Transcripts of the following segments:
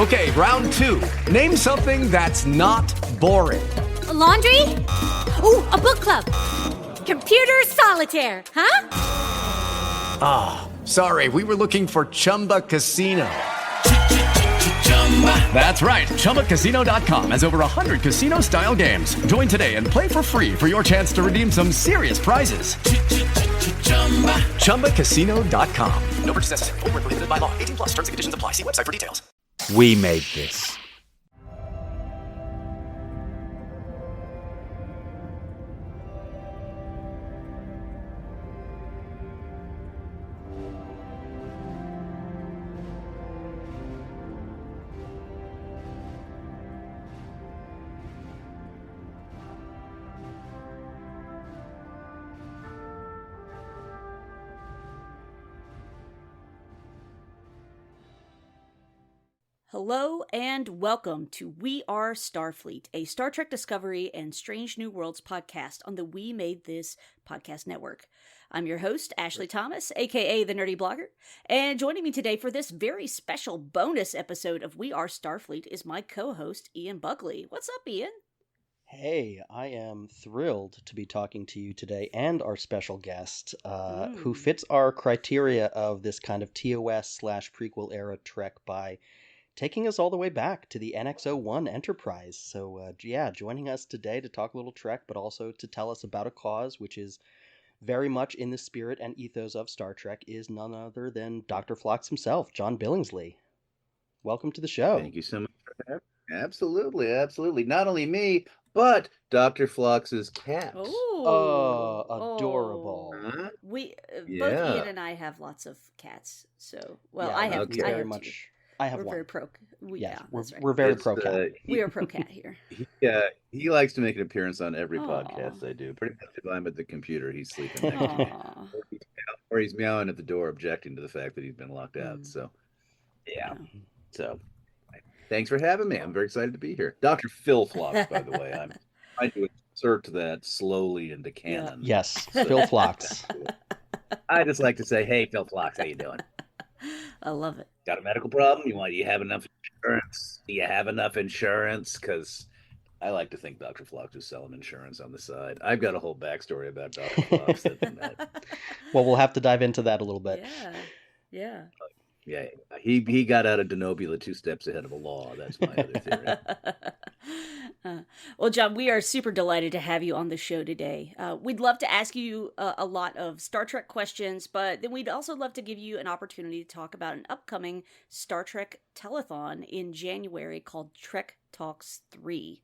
Okay, round two. Name something that's not boring. A laundry? Ooh, a book club. Computer solitaire, huh? Ah, sorry, we were looking for Chumba Casino. That's right, ChumbaCasino.com has over 100 casino-style games. Join today and play for free for your chance to redeem some serious prizes. ChumbaCasino.com. No purchase necessary. Void where prohibited by law. 18 plus terms and conditions apply. See website for details. We made this. Hello and welcome to We Are Starfleet, a Star Trek Discovery and Strange New Worlds podcast on the We Made This podcast network. I'm your host, Ashley Thomas, aka the Nerdy Blogger, and joining me today for this very special bonus episode of We Are Starfleet is my co-host, Ian Buckley. What's up, Ian? Hey, I am thrilled to be talking to you today and our special guest, who fits our criteria of this kind of TOS/prequel era Trek by taking us all the way back to the NX-01 Enterprise. So, joining us today to talk a little Trek, but also to tell us about a cause which is very much in the spirit and ethos of Star Trek is none other than Dr. Phlox himself, John Billingsley. Welcome to the show. Thank you so much for having me. Absolutely. Not only me, but Dr. Phlox's cat. Oh, adorable. Huh? Both Yeah. Ian and I have lots of cats, so, well, Yeah, I have okay. I very have much. two. I have We're one. very pro. That's right. We're very It's, pro cat. We are pro cat here. He likes to make an appearance on every Aw. podcast I do. Pretty much if I'm at the computer, he's sleeping next to me. Aw. Or he's meowing at the door, objecting to the fact that he's been locked out. Mm. So, yeah. So, thanks for having me. I'm very excited to be here. Dr. Phil Phlox, by the way. I'm trying to insert that slowly into canon. Yes, Phil Phlox. I just like to say, hey, Phil Phlox, how you doing? I love it. Got a medical problem? You have enough insurance? Do you have enough insurance? Because I like to think Dr. Phlox is selling insurance on the side. I've got a whole backstory about Dr. Phlox. Well, we'll have to dive into that a little bit. Yeah. Yeah, he got out of Denobula 2 steps ahead of a law. That's my other theory. Well, John, we are super delighted to have you on the show today. We'd love to ask you a lot of Star Trek questions, but then we'd also love to give you an opportunity to talk about an upcoming Star Trek telethon in January called Trek Talks 3.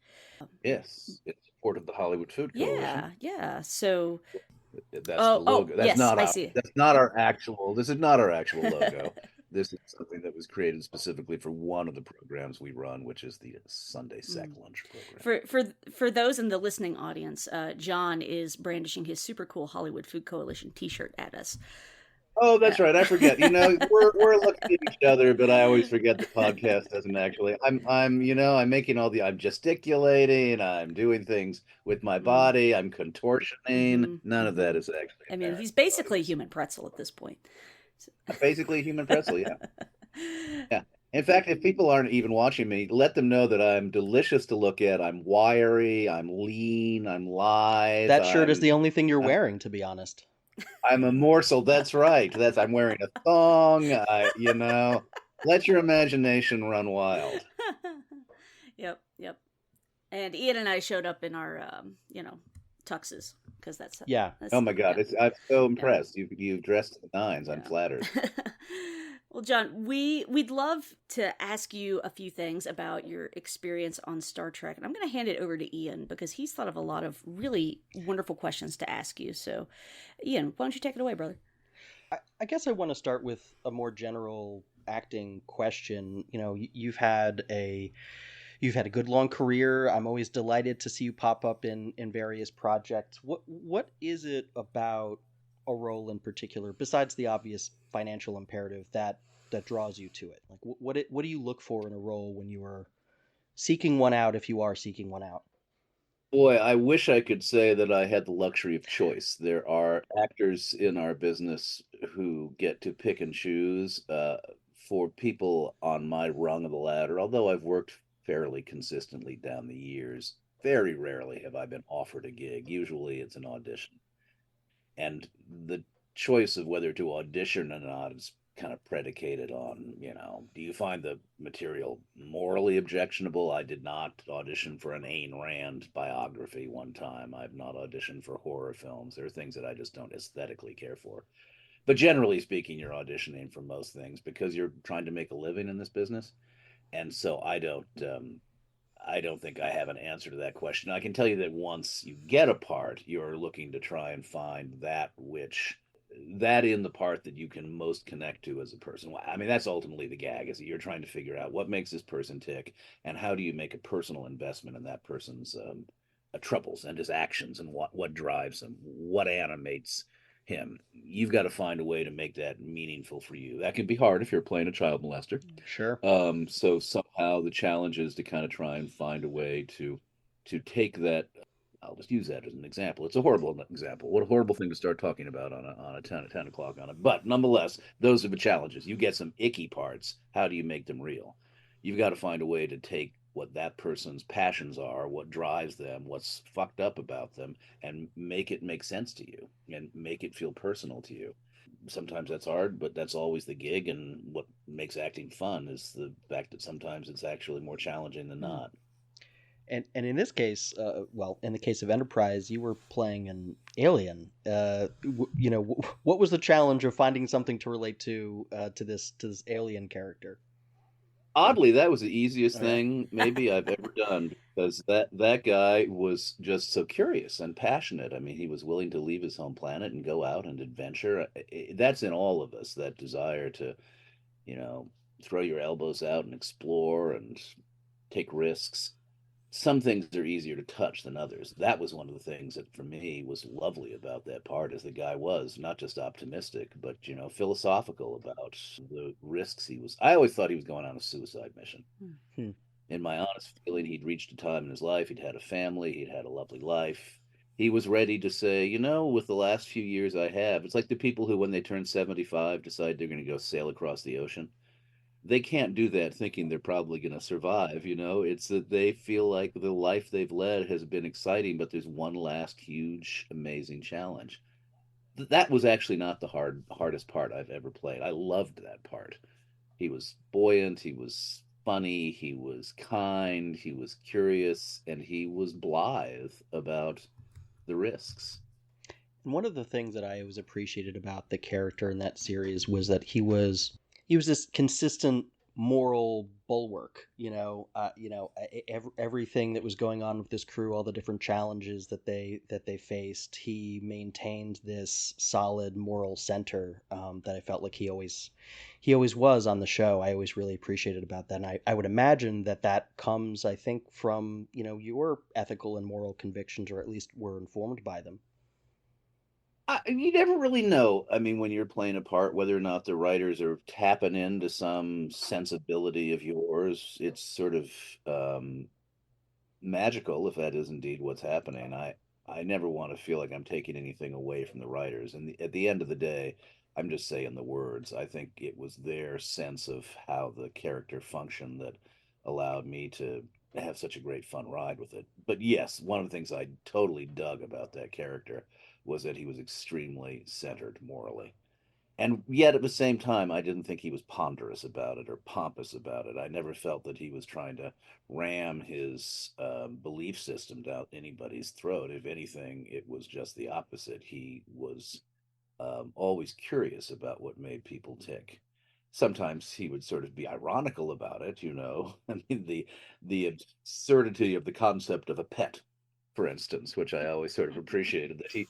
Yes, in support of the Hollywood Food Coalition. Yeah. So That's the logo. That's yes, not I our, see. That's not our actual. This is not our actual logo. This is something that was created specifically for one of the programs we run, which is the Sunday Sack Lunch program. For those in the listening audience, John is brandishing his super cool Hollywood Food Coalition T-shirt at us. Oh, that's right. I forget. We're looking at each other, but I always forget the podcast doesn't actually. I'm making I'm gesticulating. I'm doing things with my body. I'm contortioning. None of that is actually. I mean, he's basically a human pretzel at this point. Basically a human pretzel. Yeah. Yeah. In fact, if people aren't even watching me, let them know that I'm delicious to look at. I'm wiry. I'm lean. I'm lithe. That shirt is the only thing you're wearing, to be honest. I'm a morsel. That's right. I'm wearing a thong. Let your imagination run wild. Yep. And Ian and I showed up in our, tuxes because that's Oh my God, I'm so impressed. You've dressed to the nines. I'm flattered. Well, John, we'd love to ask you a few things about your experience on Star Trek, and I'm going to hand it over to Ian because he's thought of a lot of really wonderful questions to ask you. So, Ian, why don't you take it away, brother? I guess I want to start with a more general acting question. You've had a good long career. I'm always delighted to see you pop up in various projects. What is it about a role in particular, besides the obvious financial imperative, that draws you to it? Like, what do you look for in a role when you are seeking one out, if you are seeking one out? Boy, I wish I could say that I had the luxury of choice. There are actors in our business who get to pick and choose. for people on my rung of the ladder, although I've worked fairly consistently down the years, very rarely have I been offered a gig. Usually it's an audition. And the choice of whether to audition or not is kind of predicated on, do you find the material morally objectionable? I did not audition for an Ayn Rand biography one time. I've not auditioned for horror films. There are things that I just don't aesthetically care for. But generally speaking, you're auditioning for most things because you're trying to make a living in this business. And so I don't think I have an answer to that question. I can tell you that once you get a part, you're looking to try and find that in the part that you can most connect to as a person. I mean, that's ultimately the gag, is that you're trying to figure out what makes this person tick and how do you make a personal investment in that person's troubles and his actions and what drives him, what animates him. You've got to find a way to make that meaningful for you. That can be hard if you're playing a child molester. Sure. So somehow the challenge is to kind of try and find a way to take that. I'll just use that as an example. It's a horrible example. What a horrible thing to start talking about on a 10 o'clock on it. But nonetheless, those are the challenges. You get some icky parts. How do you make them real? You've got to find a way to take what that person's passions are, what drives them, what's fucked up about them, and make it make sense to you and make it feel personal to you. Sometimes that's hard, but that's always the gig. And what makes acting fun is the fact that sometimes it's actually more challenging than not. And in this case, in the case of Enterprise, you were playing an alien. What was the challenge of finding something to relate to this alien character? Oddly, that was the easiest thing maybe I've ever done, because that guy was just so curious and passionate. I mean, he was willing to leave his home planet and go out and adventure. That's in all of us, that desire to, throw your elbows out and explore and take risks. Some things are easier to touch than others. That was one of the things that for me was lovely about that part, is the guy was not just optimistic, but philosophical about the risks he was. I always thought he was going on a suicide mission. Hmm. In my honest feeling, he'd reached a time in his life, he'd had a family, he'd had a lovely life. He was ready to say, with the last few years I have, it's like the people who, when they turn 75, decide they're going to go sail across the ocean. They can't do that thinking they're probably going to survive. It's that they feel like the life they've led has been exciting, but there's one last huge, amazing challenge. That was actually not the hardest part I've ever played. I loved that part. He was buoyant, he was funny, he was kind, he was curious, and he was blithe about the risks. And one of the things that I always appreciated about the character in that series was that he was this consistent moral bulwark. Everything that was going on with this crew, all the different challenges that they faced, he maintained this solid moral center that I felt like he always was on the show. I always really appreciated about that, and I would imagine that comes, I think, from your ethical and moral convictions, or at least were informed by them. You never really know. I mean, when you're playing a part, whether or not the writers are tapping into some sensibility of yours, it's sort of magical, if that is indeed what's happening. I never want to feel like I'm taking anything away from the writers. And at the end of the day, I'm just saying the words. I think it was their sense of how the character functioned that allowed me to have such a great fun ride with it. But yes, one of the things I totally dug about that character was that he was extremely centered morally. And yet at the same time, I didn't think he was ponderous about it or pompous about it. I never felt that he was trying to ram his belief system down anybody's throat. If anything, it was just the opposite. He was always curious about what made people tick. Sometimes he would sort of be ironical about it, I mean, the absurdity of the concept of a pet, for instance, which I always sort of appreciated, that he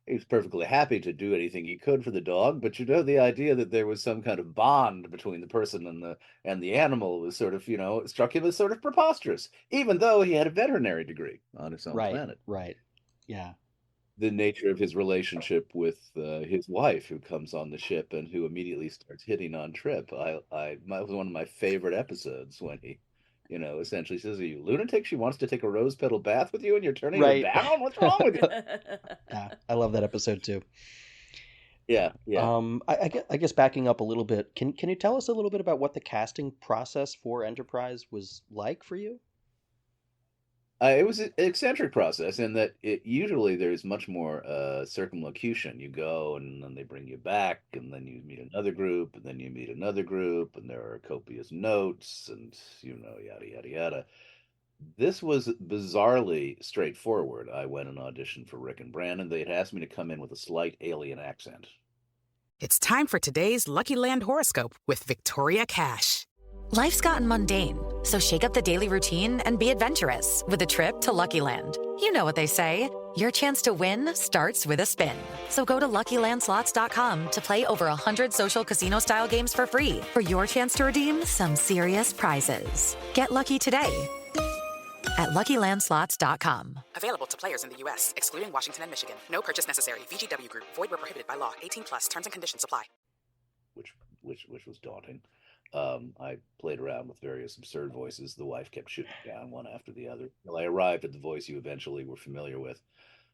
was perfectly happy to do anything he could for the dog, but the idea that there was some kind of bond between the person and the animal was sort of, struck him as sort of preposterous, even though he had a veterinary degree on his own planet. Right. Yeah. The nature of his relationship with his wife, who comes on the ship and who immediately starts hitting on Trip. That was one of my favorite episodes, when he, essentially says, "Are you lunatic? She wants to take a rose petal bath with you, and you're turning her down. What's wrong with you?" Yeah, I love that episode too. Yeah, yeah. I guess backing up a little bit, can you tell us a little bit about what the casting process for Enterprise was like for you? It was an eccentric process in that it usually there's much more circumlocution. You go and then they bring you back, and then you meet another group, and then you meet another group, and there are copious notes, and yada yada yada. This was bizarrely straightforward. I went and auditioned for Rick and Brandon. They had asked me to come in with a slight alien accent. It's time for today's Lucky Land horoscope with Victoria Cash. Life's gotten mundane, so shake up the daily routine and be adventurous with a trip to Lucky Land. You know what they say, your chance to win starts with a spin. So go to LuckyLandSlots.com to play over 100 social casino-style games for free for your chance to redeem some serious prizes. Get lucky today at LuckyLandSlots.com. Available to players in the U.S., excluding Washington and Michigan. No purchase necessary. VGW Group. Void where prohibited by law. 18 plus. Terms and conditions apply. Which was daunting. I played around with various absurd voices. The wife kept shooting down one after the other until I arrived at the voice you eventually were familiar with.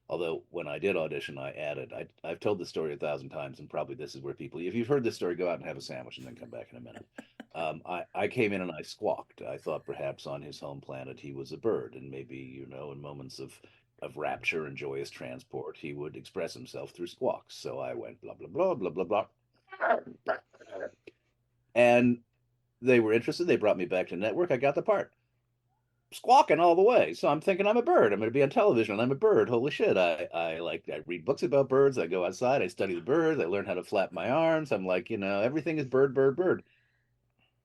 Although when I did audition, I added. I've told this story 1,000 times, and probably this is where people. If you've heard this story, go out and have a sandwich, and then come back in a minute. I came in and I squawked. I thought perhaps on his home planet he was a bird, and maybe in moments of rapture and joyous transport, he would express himself through squawks. So I went blah blah blah blah blah blah, and they were interested. They brought me back to network. I got the part. Squawking all the way. So I'm thinking I'm a bird. I'm going to be on television and I'm a bird. Holy shit. I read books about birds. I go outside. I study the birds. I learn how to flap my arms. I'm like, everything is bird, bird, bird.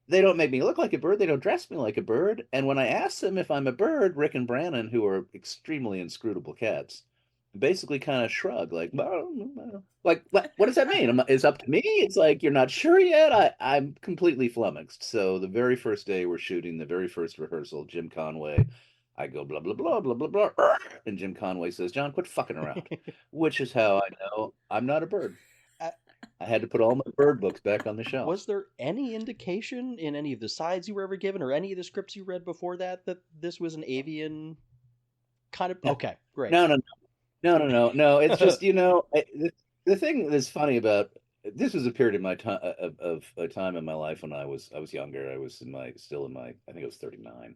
They don't make me look like a bird. They don't dress me like a bird. And when I ask them if I'm a bird, Rick and Brannon, who are extremely inscrutable cats, basically kind of shrug, like, well, like, what does that mean? It's up to me. It's like you're not sure yet. I'm completely flummoxed. So the very first day we're shooting, the very first rehearsal, Jim Conway, I go blah blah blah blah blah blah, and Jim Conway says, "John, quit fucking around," which is how I know I'm not a bird. Uh, I had to put all my bird books back on the shelf. Was there any indication in any of the sides you were ever given or any of the scripts you read before that this was an avian kind of? Okay, great. No, no, no. It's just the thing that's funny about this was a period of my time of a time in my life when I was younger. I was still in my I think I was 39,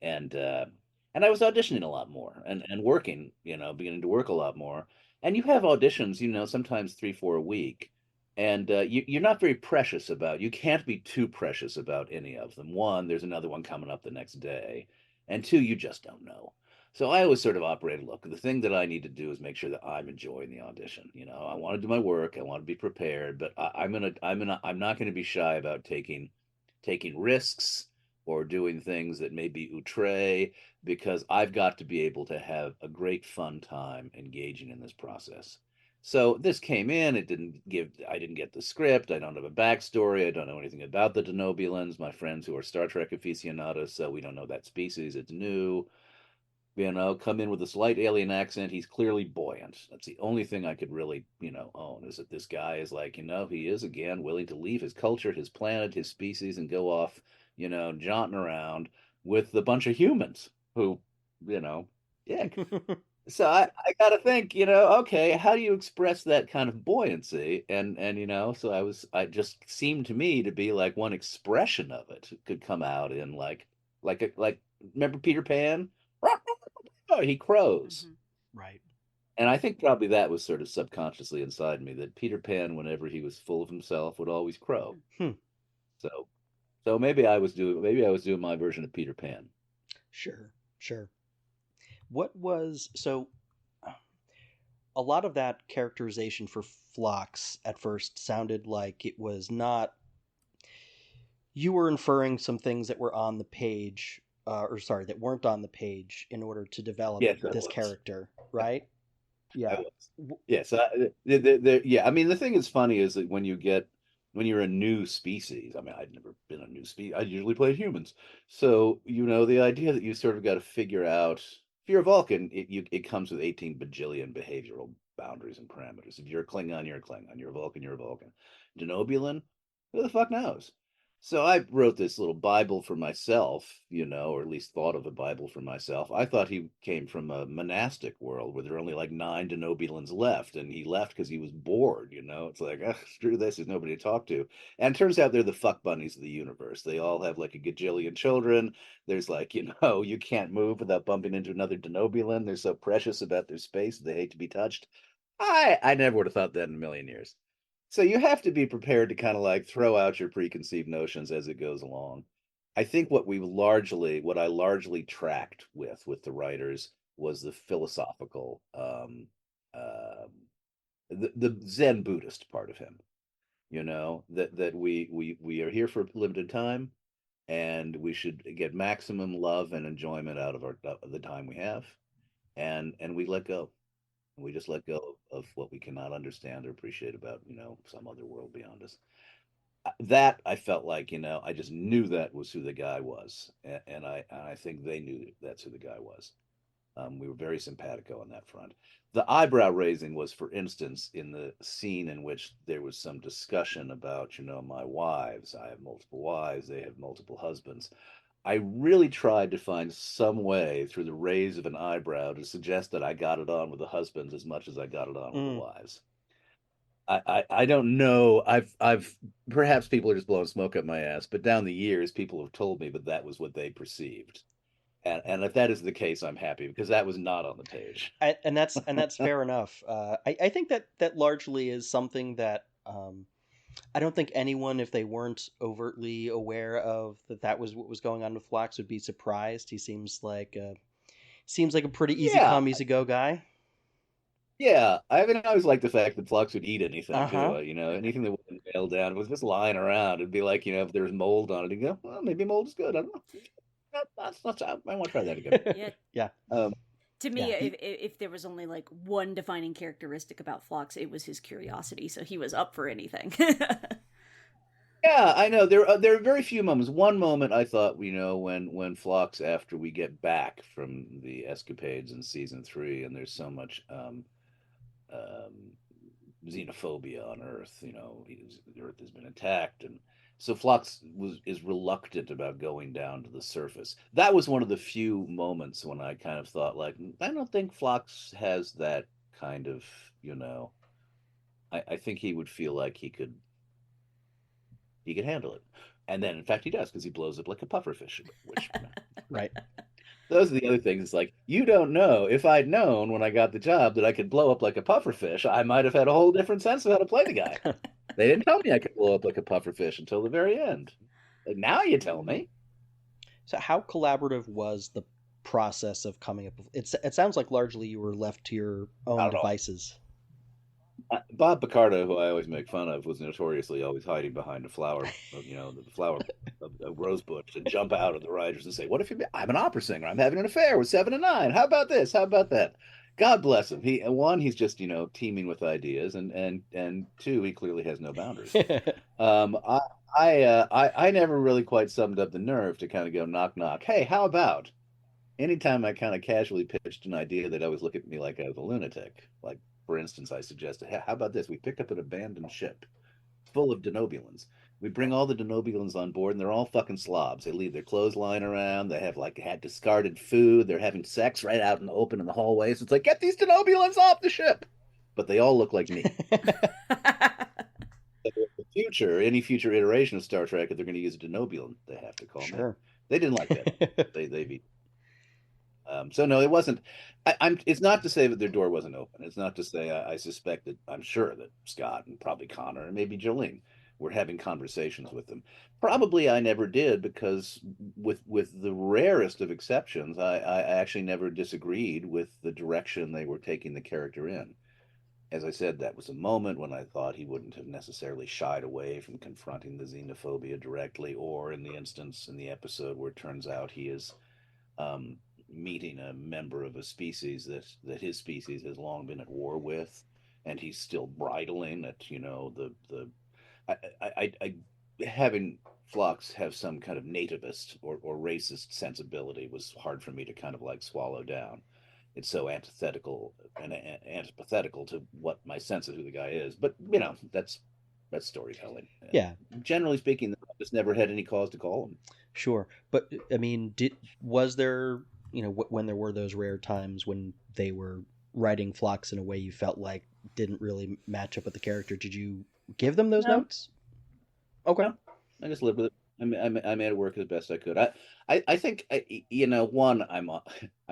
and I was auditioning a lot more and working, beginning to work a lot more. And you have auditions, sometimes 3, 4 a week, and you're not very precious about. You can't be too precious about any of them. One, there's another one coming up the next day, and two, you just don't know. So I always sort of operated, look, the thing that I need to do is make sure that I'm enjoying the audition. I want to do my work, I want to be prepared, but I'm not gonna be shy about taking risks or doing things that may be outre because I've got to be able to have a great fun time engaging in this process. So this came in, I didn't get the script, I don't have a backstory, I don't know anything about the Denobulans, my friends who are Star Trek aficionados, so we don't know that species, it's new. Come in with a slight alien accent. He's clearly buoyant. That's the only thing I could really, own is that this guy is like, he is again willing to leave his culture, his planet, his species, and go off, jaunting around with a bunch of humans who, yeah. So I got to think, okay, how do you express that kind of buoyancy? So I just seemed to me to be like one expression of it could come out in like remember Peter Pan? He crows. Mm-hmm. Right. And I think probably that was sort of subconsciously inside me that Peter Pan, whenever he was full of himself, would always crow. So, so maybe I was doing my version of Peter Pan. Sure. So a lot of that characterization for Phlox at first sounded like it was not. You were inferring some things that were on the page, that weren't on the page in order to develop this character, right? Yeah. Yes. Yeah. I mean, the thing that's funny is that when you're a new species, I mean, I'd never been a new species. I usually played humans. So, the idea that you sort of got to figure out, if you're a Vulcan, it comes with 18 bajillion behavioral boundaries and parameters. If you're a Klingon, you're a Klingon. You're a Vulcan, you're a Vulcan. Denobulan, who the fuck knows? So I wrote this little Bible for myself, or at least thought of a Bible for myself. I thought he came from a monastic world where there are only like 9 denobulans left, and he left because he was bored. It's like, screw this, there's nobody to talk to. And it turns out they're the fuck bunnies of the universe. They all have like a gajillion children. There's like, you can't move without bumping into another denobulan. They're so precious about their space, they hate to be touched. I never would have thought that in a million years. So you have to be prepared to kind of like throw out your preconceived notions as it goes along. I think what I largely tracked with the writers was the philosophical, the Zen Buddhist part of him. That we are here for a limited time, and we should get maximum love and enjoyment out of the time we have, and we let go. We just let go of what we cannot understand or appreciate about, some other world beyond us. That I felt like, I just knew that was who the guy was, and I think they knew that's who the guy was. We were very simpatico on that front. The eyebrow raising was, for instance, in the scene in which there was some discussion about, my wives. I have multiple wives. They have multiple husbands. I really tried to find some way through the raise of an eyebrow to suggest that I got it on with the husbands as much as I got it on with the wives. I don't know. I've perhaps people are just blowing smoke up my ass, but down the years, people have told me that was what they perceived. And if that is the case, I'm happy because that was not on the page. And that's fair enough. I think that largely is something that I don't think anyone, if they weren't overtly aware of that was what was going on with Phlox, would be surprised. He seems like a pretty easy come, easy go guy. Yeah, I mean, I always liked the fact that Phlox would eat anything too. Uh-huh. Anything that wasn't nailed down was just lying around. It'd be like, if there was mold on it, he'd go, well, maybe mold is good. I don't know. I want to try that again. Yeah. Yeah. To me, Yeah. if there was only like one defining characteristic about Phlox, it was his curiosity. So he was up for anything. Yeah, I know. There are very few moments. One moment I thought, when Phlox, after we get back from the escapades in season 3, and there's so much um, xenophobia on Earth. The Earth has been attacked, and so Phlox is reluctant about going down to the surface. That was one of the few moments when I kind of thought, like, I don't think Phlox has that kind of, I think he would feel like he could handle it. And then, in fact, he does because he blows up like a pufferfish, which Right. those are the other things. It's like, you don't know. If I'd known when I got the job that I could blow up like a pufferfish, I might have had a whole different sense of how to play the guy. They didn't tell me I could blow up like a pufferfish until the very end. Like, now you tell me. So how collaborative was the process of coming up with it sounds like largely you were left to your own devices. Bob Picardo, who I always make fun of, was notoriously always hiding behind the flower of a rose bush, and jump out at the writers and say, "What if I'm an opera singer? I'm having an affair with 7 and 9. How about this? How about that?" God bless him. He's just teeming with ideas, and two, he clearly has no boundaries. I never really quite summed up the nerve to kind of go knock knock. Hey, how about? Anytime I kind of casually pitched an idea, that always look at me like I was a lunatic. Like, for instance, I suggested, hey, how about this? We picked up an abandoned ship full of denobulans. We bring all the denobulans on board, and they're all fucking slobs. They leave their clothes lying around. They have had discarded food. They're having sex right out in the open in the hallways. So it's like, get these denobulans off the ship. But they all look like me. Any future iteration of Star Trek, if they're going to use a denobulan, they have to call me. They didn't like that. They've so no, it wasn't. It's not to say that their door wasn't open. It's not to say I suspect that. I'm sure that Scott and probably Connor and maybe Jolene were having conversations with them. Probably I never did, because with the rarest of exceptions, I actually never disagreed with the direction they were taking the character in. As I said, that was a moment when I thought he wouldn't have necessarily shied away from confronting the xenophobia directly, or in the episode where it turns out he is meeting a member of a species that his species has long been at war with, and he's still bridling at I having Phlox have some kind of nativist or racist sensibility was hard for me to kind of like swallow down. It's so antithetical and antipathetical to what my sense of who the guy is. But that's storytelling. Yeah. Generally speaking, just never had any cause to call them. Sure, but I mean, was there, when there were those rare times when they were writing Phlox in a way you felt like didn't really match up with the character, did you give them those No. notes? Okay. No. I just lived with it. I made it work as best I could. I think one, I'm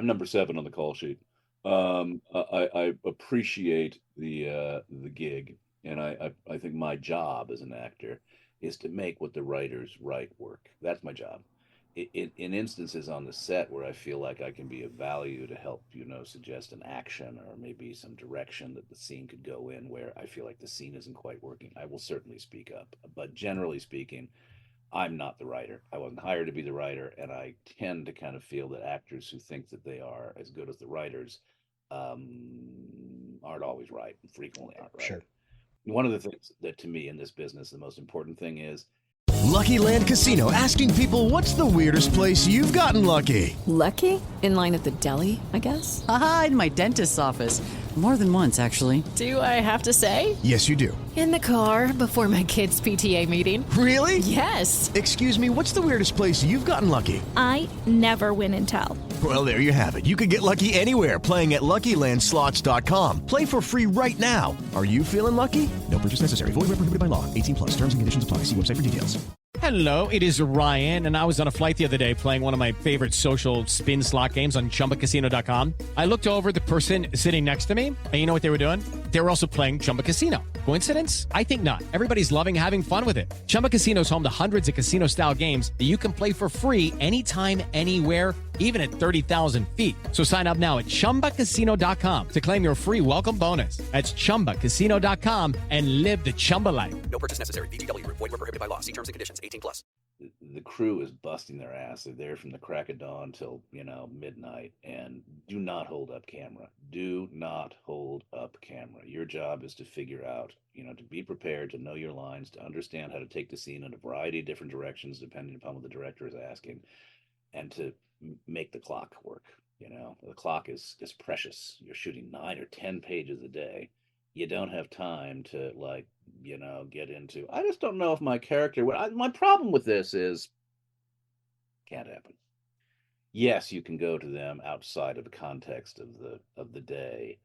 number 7 on the call sheet. I appreciate the gig, and I think my job as an actor is to make what the writers write work. That's my job. In instances on the set where I feel like I can be of value to help, suggest an action or maybe some direction that the scene could go in where I feel like the scene isn't quite working, I will certainly speak up. But generally speaking, I'm not the writer. I wasn't hired to be the writer, and I tend to kind of feel that actors who think that they are as good as the writers aren't always right, and frequently aren't right. Sure. One of the things that to me in this business, the most important thing is Lucky Land Casino, asking people, what's the weirdest place you've gotten lucky? Lucky? In line at the deli, I guess? Aha, in my dentist's office. More than once, actually. Do I have to say? Yes, you do. In the car before my kids' PTA meeting. Really? Yes. Excuse me, what's the weirdest place you've gotten lucky? I never win and tell. Well, there you have it. You can get lucky anywhere, playing at LuckyLandSlots.com. Play for free right now. Are you feeling lucky? No purchase necessary. Void where prohibited by law. 18+. Terms and conditions apply. See website for details. Hello, it is Ryan, and I was on a flight the other day playing one of my favorite social spin slot games on ChumbaCasino.com. I looked over at the person sitting next to me, and you know what they were doing? They were also playing Chumba Casino. Coincidence? I think not. Everybody's loving having fun with it. Chumba Casino is home to hundreds of casino-style games that you can play for free anytime, anywhere, even at 30,000 feet. So sign up now at ChumbaCasino.com to claim your free welcome bonus. That's ChumbaCasino.com and live the Chumba life. No purchase necessary. VGW. Void where prohibited by law. See terms and conditions. 18+. The crew is busting their ass. They're there from the crack of dawn till, midnight, and do not hold up camera. Do not hold up camera. Your job is to figure out, to be prepared, to know your lines, to understand how to take the scene in a variety of different directions, depending upon what the director is asking, and to make the clock work. The clock is precious. You're shooting 9 or 10 pages a day. You don't have time to get into, I just don't know if my character my problem with this is can't happen. Yes, you can go to them outside of the context of the day,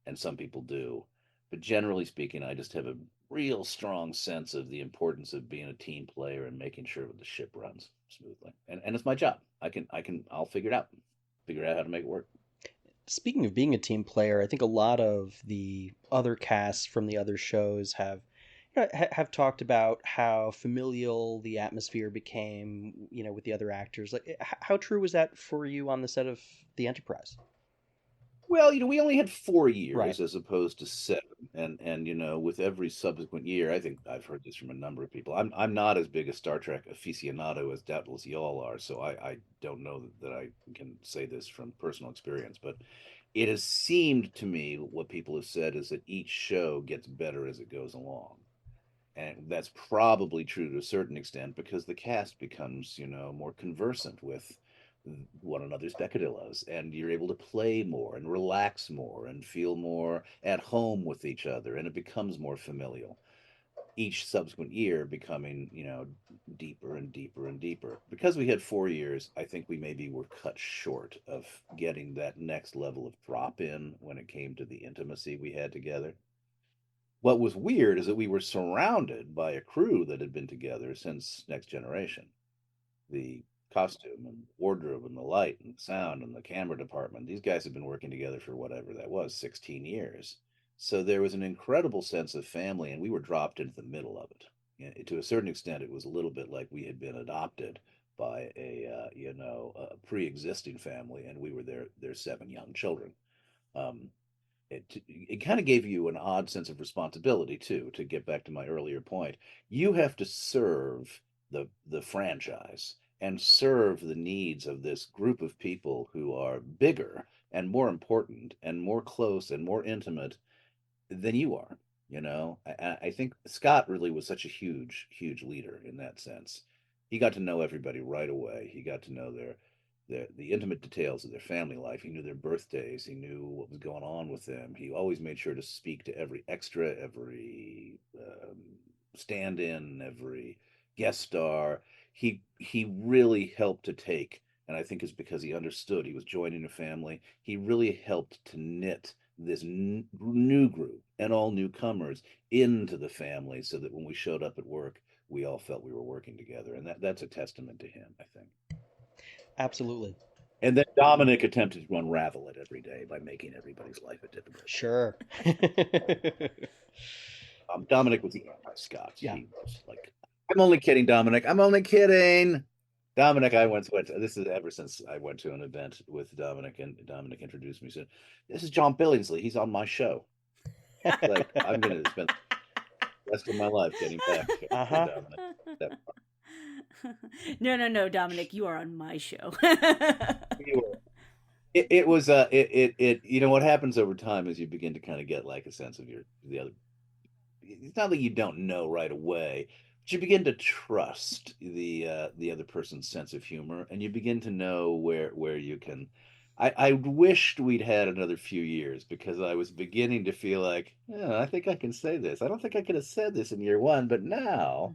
and some people do, but generally speaking, I just have a real strong sense of the importance of being a team player and making sure that the ship runs smoothly. And it's my job. I'll figure it out. Figure out how to make it work. Speaking of being a team player, I think a lot of the other casts from the other shows have talked about how familial the atmosphere became, with the other actors. Like, how true was that for you on the set of the Enterprise? Well, we only had 4 years, right, as opposed to 7, and with every subsequent year, I think I've heard this from a number of people. I'm not as big a Star Trek aficionado as doubtless y'all are, so I don't know that I can say this from personal experience, but it has seemed to me what people have said is that each show gets better as it goes along. And that's probably true to a certain extent because the cast becomes, more conversant with one another's peccadillos, and you're able to play more and relax more and feel more at home with each other, and it becomes more familial. Each subsequent year becoming, deeper and deeper and deeper. Because we had 4 years, I think we maybe were cut short of getting that next level of drop in when it came to the intimacy we had together. What was weird is that we were surrounded by a crew that had been together since Next Generation. The costume and wardrobe and the light and sound and the camera department, these guys have been working together for whatever that was, 16 years. So there was an incredible sense of family, and we were dropped into the middle of it. To a certain extent, it was a little bit like we had been adopted by a pre-existing family, and we were their 7 young children. It kind of gave you an odd sense of responsibility too. To get back to my earlier point, you have to serve the franchise and serve the needs of this group of people who are bigger and more important and more close and more intimate than you are. I think Scott really was such a huge leader in that sense. He got to know everybody right away. He got to know the intimate details of their family life. He knew their birthdays. He knew what was going on with them. He always made sure to speak to every extra, every stand-in, every guest star. He really helped to take, and I think it's because he understood he was joining a family. He really helped to knit this new group and all newcomers into the family, so that when we showed up at work, we all felt we were working together, and that's a testament to him, I think. Absolutely. And then Dominic attempted to unravel it every day by making everybody's life a difficult. Sure. Dominic was the anti-Scott. Yeah. He was like, "I'm only kidding, Dominic. I'm only kidding." Dominic, I went to this is ever since I went to an event with Dominic, and Dominic introduced me. Said, "This is John Billingsley. He's on my show." It's like, I'm going to spend the rest of my life getting back to Dominic. No, Dominic, you are on my show. It was you know what happens over time is you begin to kind of get like a sense of the other. It's not that you don't know right away, but you begin to trust the other person's sense of humor, and you begin to know where you can. I wished we'd had another few years, because I was beginning to feel like, yeah, I think I can say this. I don't think I could have said this in year one, but now.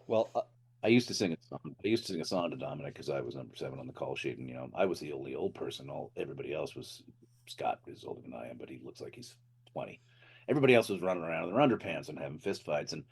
Well, I used to sing a song. I used to sing a song to Dominic because I was number 7 on the call sheet, and I was the only old person. Everybody else was. Scott is older than I am, but he looks like he's 20. Everybody else was running around in their underpants and having fist fights, and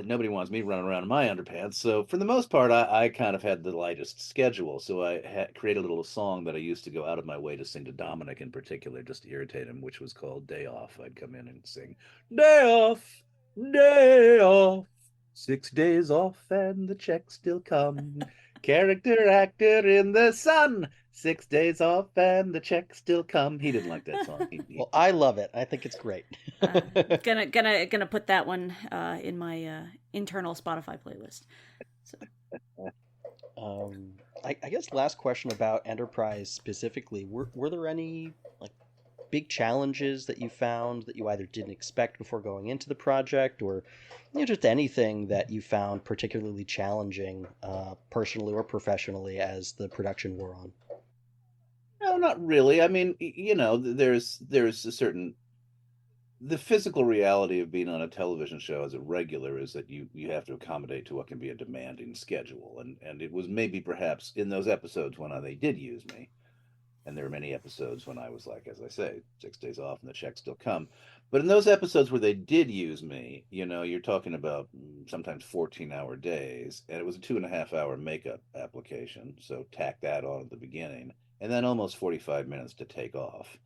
nobody wants me running around in my underpants. So for the most part, I kind of had the lightest schedule. So I created a little song that I used to go out of my way to sing to Dominic in particular, just to irritate him, which was called "Day Off." I'd come in and sing, "Day off, day off, 6 days off, and the checks still come. Character actor in the sun, 6 days off, and the checks still come." He didn't like that song. Well, I love it. I think it's great. Gonna put that one in my internal Spotify playlist. So. I guess last question about Enterprise specifically. Were there any big challenges that you found that you either didn't expect before going into the project, or just anything that you found particularly challenging personally or professionally as the production wore on? No, not really. I mean, there's a certain the physical reality of being on a television show as a regular is that you have to accommodate to what can be a demanding schedule, and it was maybe perhaps in those episodes when they did use me. And there were many episodes when I was like, as I say, 6 days off and the checks still come. But in those episodes where they did use me, you're talking about sometimes 14-hour days, and it was a 2.5-hour makeup application. So tack that on at the beginning, and then almost 45 minutes to take off.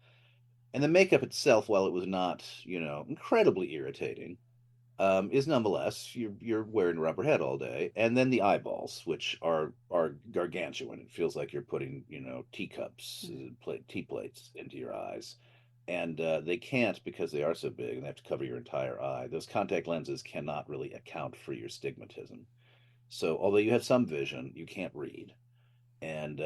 And the makeup itself, while it was not, incredibly irritating, is nonetheless you're wearing a rubber head all day, and then the eyeballs, which are gargantuan. It feels like you're putting teacups, tea plates into your eyes, and they can't, because they are so big and they have to cover your entire eye. Those contact lenses cannot really account for your stigmatism. So although you have some vision, you can't read. And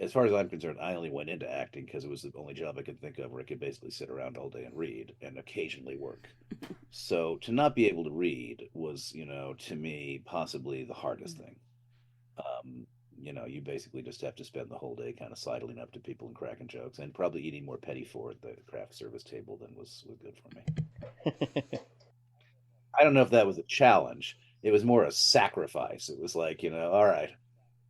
as far as I'm concerned, I only went into acting because it was the only job I could think of where I could basically sit around all day and read and occasionally work. So to not be able to read was, to me, possibly the hardest thing. You basically just have to spend the whole day kind of sidling up to people and cracking jokes, and probably eating more petit four at the craft service table than was good for me. I don't know if that was a challenge. It was more a sacrifice. It was like, all right,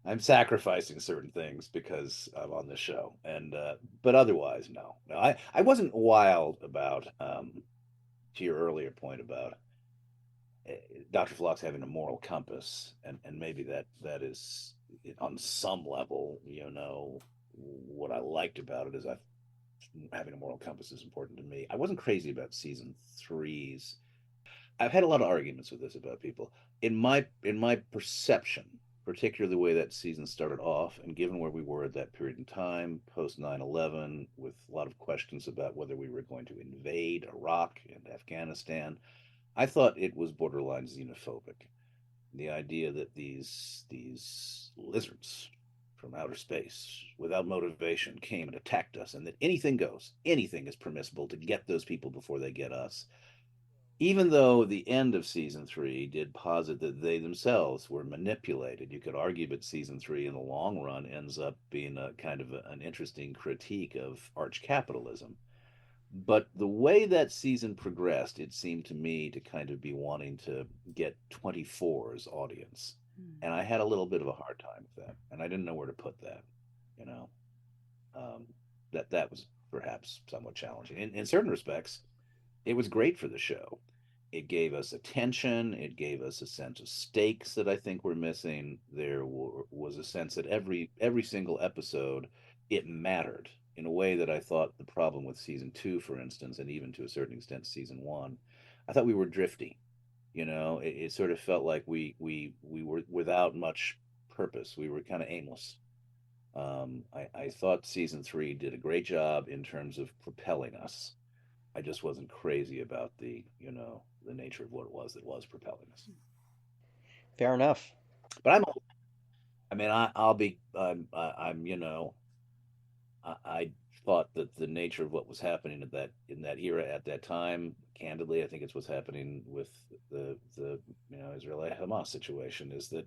I'm sacrificing certain things because I'm on the show, and but otherwise, no. I wasn't wild about to your earlier point about Dr. Phlox having a moral compass, and maybe that is on some level, what I liked about it is having a moral compass is important to me. I wasn't crazy about season 3's. I've had a lot of arguments with this about people. In my perception, particularly the way that season started off, and given where we were at that period in time, post 9/11, with a lot of questions about whether we were going to invade Iraq and Afghanistan, I thought it was borderline xenophobic. The idea that these lizards from outer space, without motivation, came and attacked us, and that anything goes, anything is permissible to get those people before they get us. Even though the end of season 3 did posit that they themselves were manipulated, you could argue that season 3 in the long run ends up being a kind of an interesting critique of arch capitalism, But the way that season progressed, it seemed to me to kind of be wanting to get 24's audience. And I had a little bit of a hard time with that. And I didn't know where to put that, you know. Um, that was perhaps somewhat challenging. In certain respects, it was great for the show. It gave us attention. It gave us a sense of stakes that I think we're missing. Was a sense that every single episode it mattered in a way that I thought the problem with season two, for instance, and even to a certain extent season one, I thought we were drifty. It sort of felt like we were without much purpose. We were kind of aimless. I thought season three did a great job in terms of propelling us. I just wasn't crazy about the nature of what it was that was propelling us. Fair enough. But I mean, I'll be, I thought that the nature of what was happening in that era at that time, candidly, I think it's what's happening with the Israeli Hamas situation is that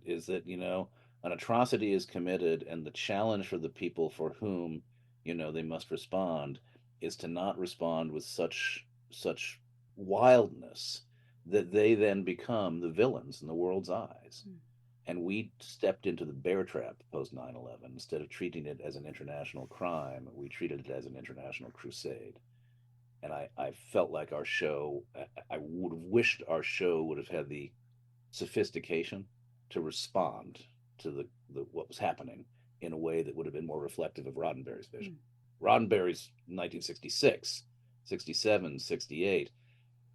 an atrocity is committed, and the challenge for the people for whom they must respond is to not respond with such wildness that they then become the villains in the world's eyes. And we stepped into the bear trap post 9/11. Instead of treating it as an international crime, we treated it as an international crusade. And I felt like our show, I would have wished our show would have had the sophistication to respond to what was happening in a way that would have been more reflective of Roddenberry's vision. Roddenberry's 1966, 67, 68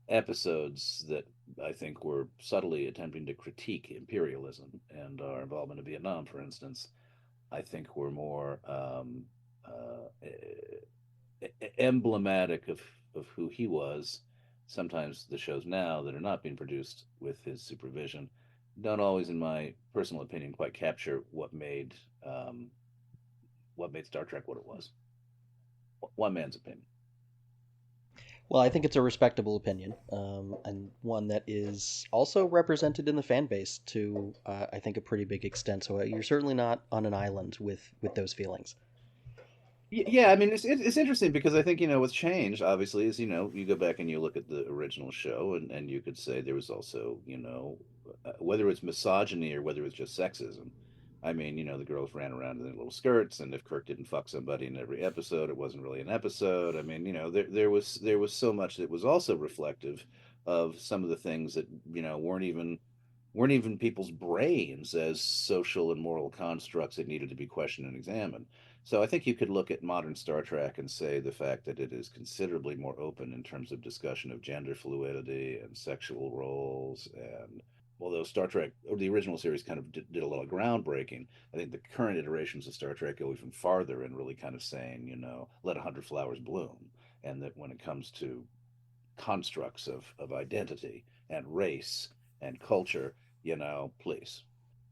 episodes that I think were subtly attempting to critique imperialism and our involvement in Vietnam, for instance, I think were more emblematic of who he was. Sometimes the shows now that are not being produced with his supervision don't always, in my personal opinion, quite capture what made Star Trek what it was. One man's opinion. Well, I think it's a respectable opinion, and one that is also represented in the fan base to, I think, a pretty big extent. So you're certainly not on an island with those feelings. Yeah, I mean, it's interesting because I think what's changed obviously is you go back and you look at the original show, and you could say there was also whether it's misogyny or whether it's just sexism. I mean, the girls ran around in their little skirts, and if Kirk didn't fuck somebody in every episode, it wasn't really an episode. I mean, there was so much that was also reflective of some of the things that weren't even people's brains as social and moral constructs that needed to be questioned and examined. So I think you could look at modern Star Trek and say the fact that it is considerably more open in terms of discussion of gender fluidity and sexual roles. And although Star Trek, or the original series, kind of did a lot of groundbreaking, I think the current iterations of Star Trek go even farther in really kind of saying, let 100 flowers bloom. And that when it comes to constructs of identity and race and culture, please.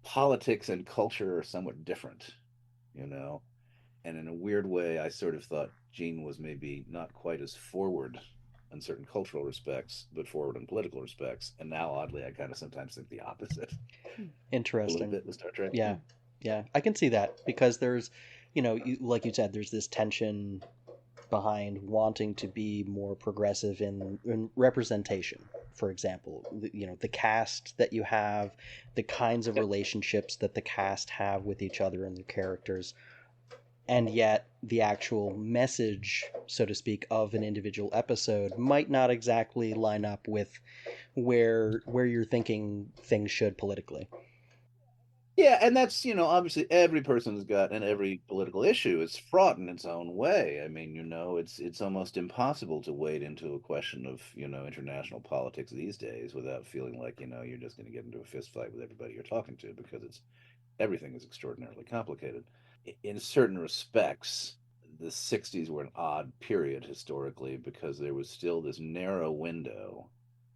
Politics and culture are somewhat different, you know? And in a weird way, I sort of thought Gene was maybe not quite as forward in certain cultural respects, but forward in political respects. And now, oddly, I kind of sometimes think the opposite. Interesting. A little bit with Star Trek. Yeah, yeah, I can see that because there's, like you said, there's this tension behind wanting to be more progressive in representation. For example, the cast that you have, the kinds of relationships that the cast have with each other and their characters, and yet the actual message, so to speak, of an individual episode might not exactly line up with where you're thinking things should politically. Yeah, and that's, obviously every person's got, and every political issue is fraught in its own way. I mean, it's almost impossible to wade into a question of, international politics these days without feeling like, you're just going to get into a fist fight with everybody you're talking to because everything is extraordinarily complicated. In certain respects, the 60s were an odd period historically because there was still this narrow window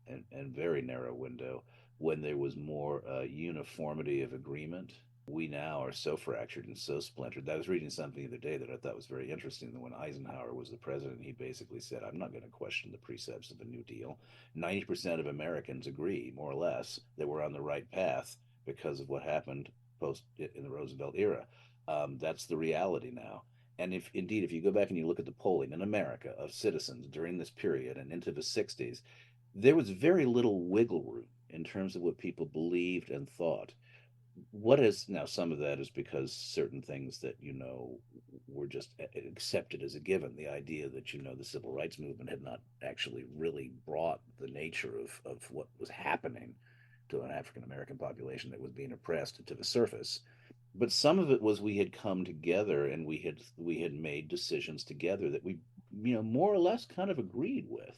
and very narrow window when there was more uniformity of agreement. We now are so fractured and so splintered. I was reading something the other day that I thought was very interesting. That when Eisenhower was the president, he basically said, I'm not going to question the precepts of the New Deal. 90% of Americans agree, more or less, that we're on the right path because of what happened post in the Roosevelt era. That's the reality now. And if indeed, if you go back and you look at the polling in America of citizens during this period and into the 60s, there was very little wiggle room in terms of what people believed and thought. What is now, some of that is because certain things that, were just accepted as a given. The idea that, the civil rights movement had not actually really brought the nature of what was happening to an African American population that was being oppressed to the surface. But some of it was we had come together and we had made decisions together that we, more or less kind of agreed with.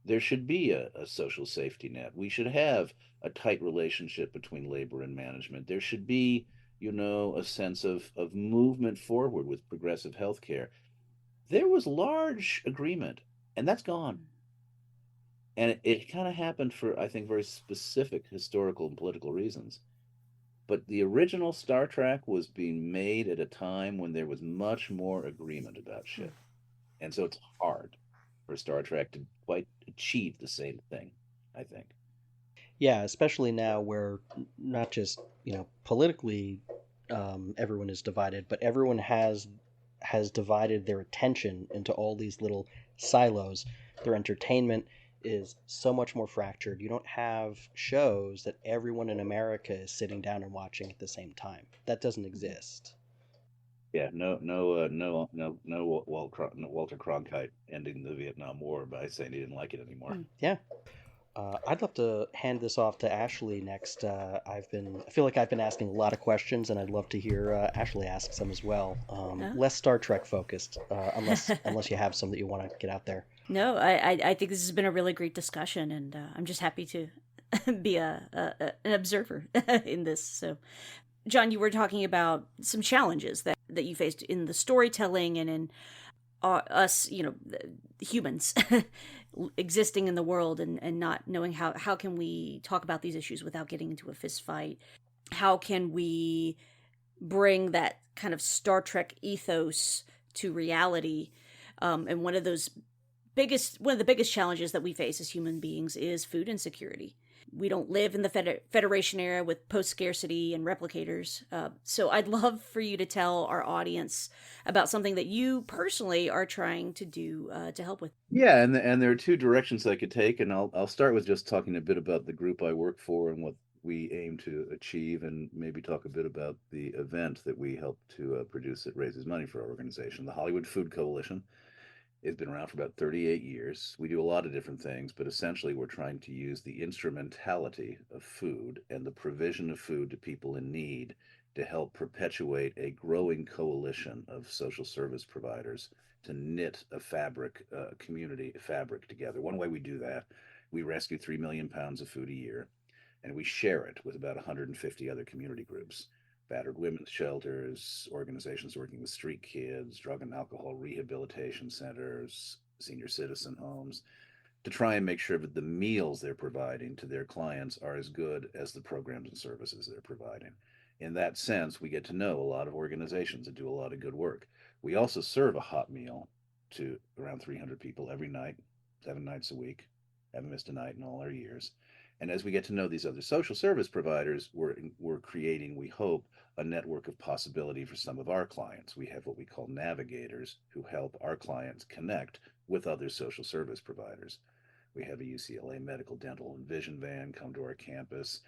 There should be a social safety net. We should have a tight relationship between labor and management. There should be, a sense of movement forward with progressive healthcare. There was large agreement, and that's gone. And it kind of happened for, I think, very specific historical and political reasons. But the original Star Trek was being made at a time when there was much more agreement about shit. And so it's hard for Star Trek to quite achieve the same thing, I think. Yeah, especially now where not just, politically everyone is divided, but everyone has divided their attention into all these little silos. Their entertainment is so much more fractured. You don't have shows that everyone in America is sitting down and watching at the same time. That doesn't exist. Yeah, no Walter Cronkite ending the Vietnam War by saying he didn't like it anymore. Yeah. I'd love to hand this off to Ashley next. I feel like I've been asking a lot of questions, and I'd love to hear Ashley ask some as well. Less Star Trek focused, unless you have some that you want to get out there. No, I think this has been a really great discussion, and I'm just happy to be an observer in this. So, John, you were talking about some challenges that you faced in the storytelling and in us, humans existing in the world and not knowing how can we talk about these issues without getting into a fist fight. How can we bring that kind of Star Trek ethos to reality? And one of the biggest challenges that we face as human beings is food insecurity. We don't live in the Federation era with post-scarcity and replicators. So I'd love for you to tell our audience about something that you personally are trying to do to help with. Yeah, and there are two directions I could take, and I'll start with just talking a bit about the group I work for and what we aim to achieve, and maybe talk a bit about the event that we help to produce that raises money for our organization, the Hollywood Food Coalition. It's been around for about 38 years. We do a lot of different things, but essentially we're trying to use the instrumentality of food and the provision of food to people in need to help perpetuate a growing coalition of social service providers to knit a community fabric together. One way we do that, we rescue 3 million pounds of food a year, and we share it with about 150 other community groups. Battered women's shelters, organizations working with street kids, drug and alcohol rehabilitation centers, senior citizen homes, to try and make sure that the meals they're providing to their clients are as good as the programs and services they're providing. In that sense, we get to know a lot of organizations that do a lot of good work. We also serve a hot meal to around 300 people every night, 7 nights a week. Haven't missed a night in all our years. And as we get to know these other social service providers, we're creating, we hope, a network of possibility for some of our clients. We have what we call navigators who help our clients connect with other social service providers. We have a UCLA medical, dental, and vision van come to our campus.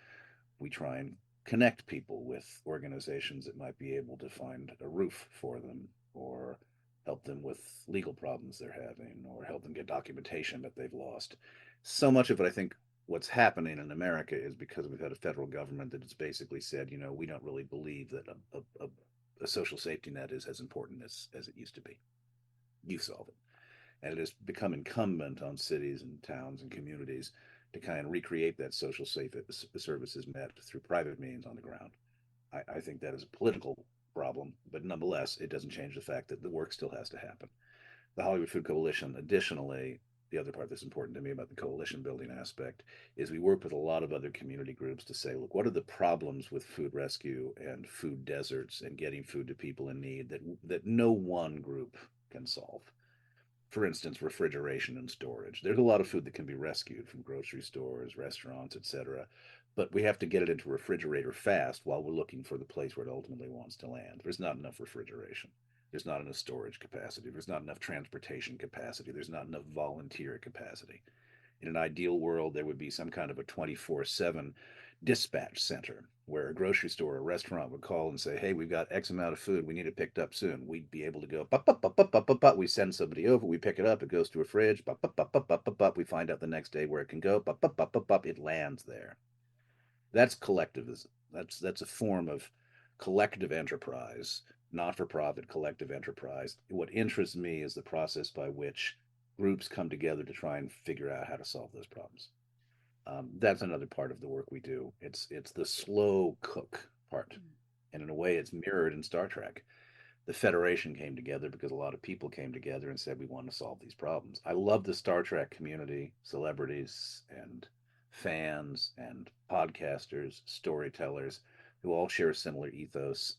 We try and connect people with organizations that might be able to find a roof for them, or help them with legal problems they're having, or help them get documentation that they've lost. So much of it, I think, what's happening in America is because we've had a federal government that has basically said, we don't really believe that a social safety net is as important as it used to be. You solve it. And it has become incumbent on cities and towns and communities to kind of recreate that social services net through private means on the ground. I think that is a political problem, but nonetheless, it doesn't change the fact that the work still has to happen. The Hollywood Food Coalition, additionally, the other part that's important to me about the coalition building aspect is we work with a lot of other community groups to say, look, what are the problems with food rescue and food deserts and getting food to people in need that no one group can solve? For instance, refrigeration and storage. There's a lot of food that can be rescued from grocery stores, restaurants, etc., but we have to get it into a refrigerator fast while we're looking for the place where it ultimately wants to land. There's not enough refrigeration. There's not enough storage capacity. There's not enough transportation capacity. There's not enough volunteer capacity. In an ideal world, there would be some kind of a 24/7 dispatch center where a grocery store or a restaurant would call and say, hey, we've got X amount of food. We need it picked up soon. We'd be able to go, bup, bup, bup, bup, bup, bup, bup. We send somebody over. We pick it up. It goes to a fridge. Bup, bup, bup, bup, bup, bup, bup. We find out the next day where it can go. Bup, bup, bup, bup, bup. It lands there. That's collectivism. That's a form of collective enterprise, not-for-profit collective enterprise. What interests me is the process by which groups come together to try and figure out how to solve those problems. That's another part of the work we do. It's the slow cook part, and in a way, it's mirrored in Star Trek. The Federation came together because a lot of people came together and said we want to solve these problems. I love the Star Trek community, celebrities and fans and podcasters, storytellers who all share a similar ethos.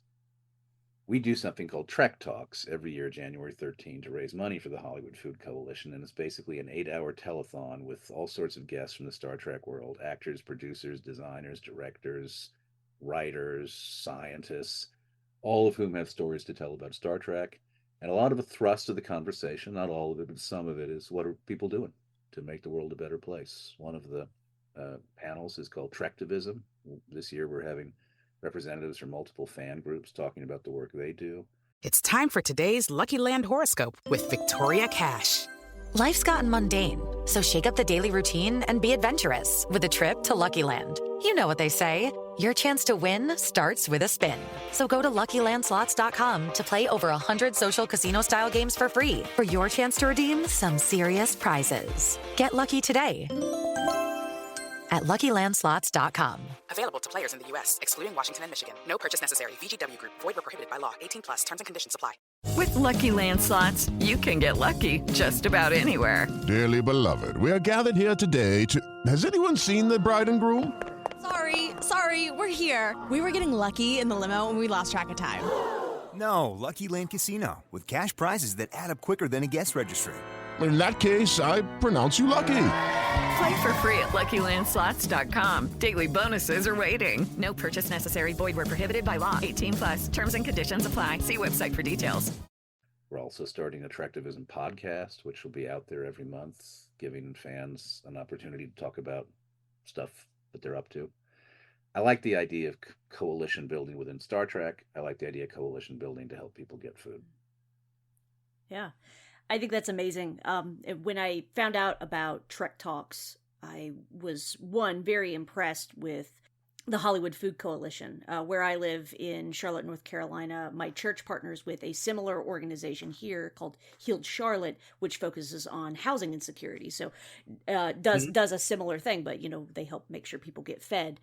We do something called Trek Talks every year, January 13, to raise money for the Hollywood Food Coalition. And it's basically an 8-hour telethon with all sorts of guests from the Star Trek world: actors, producers, designers, directors, writers, scientists, all of whom have stories to tell about Star Trek. And a lot of the thrust of the conversation, not all of it, but some of it, is what are people doing to make the world a better place? One of the panels is called Trektivism. This year we're having representatives from multiple fan groups talking about the work they do. It's time for today's Lucky Land horoscope with Victoria Cash. Life's gotten mundane, so shake up the daily routine and be adventurous with a trip to Lucky Land. You know what they say, your chance to win starts with a spin. So go to LuckyLandSlots.com to play over 100 social casino-style games for free for your chance to redeem some serious prizes. Get lucky today at LuckyLandSlots.com. Available to players in the U.S., excluding Washington and Michigan. No purchase necessary. VGW Group. Void where prohibited by law. 18+. Terms and conditions apply. With Lucky Land Slots, you can get lucky just about anywhere. Dearly beloved, we are gathered here today to... Has anyone seen the bride and groom? Sorry, we're here. We were getting lucky in the limo and we lost track of time. No, Lucky Land Casino, with cash prizes that add up quicker than a guest registry. In that case, I pronounce you lucky. Play for free at LuckyLandSlots.com. Daily bonuses are waiting. No purchase necessary. Void where prohibited by law. 18+. Terms and conditions apply. See website for details. We're also starting a Trektivism podcast, which will be out there every month, giving fans an opportunity to talk about stuff that they're up to. I like the idea of coalition building within Star Trek. I like the idea of coalition building to help people get food. Yeah. I think that's amazing. When I found out about Trek Talks, I was, very impressed with the Hollywood Food Coalition. Where I live in Charlotte, North Carolina, my church partners with a similar organization here called Healed Charlotte, which focuses on housing insecurity. So does a similar thing, but they help make sure people get fed.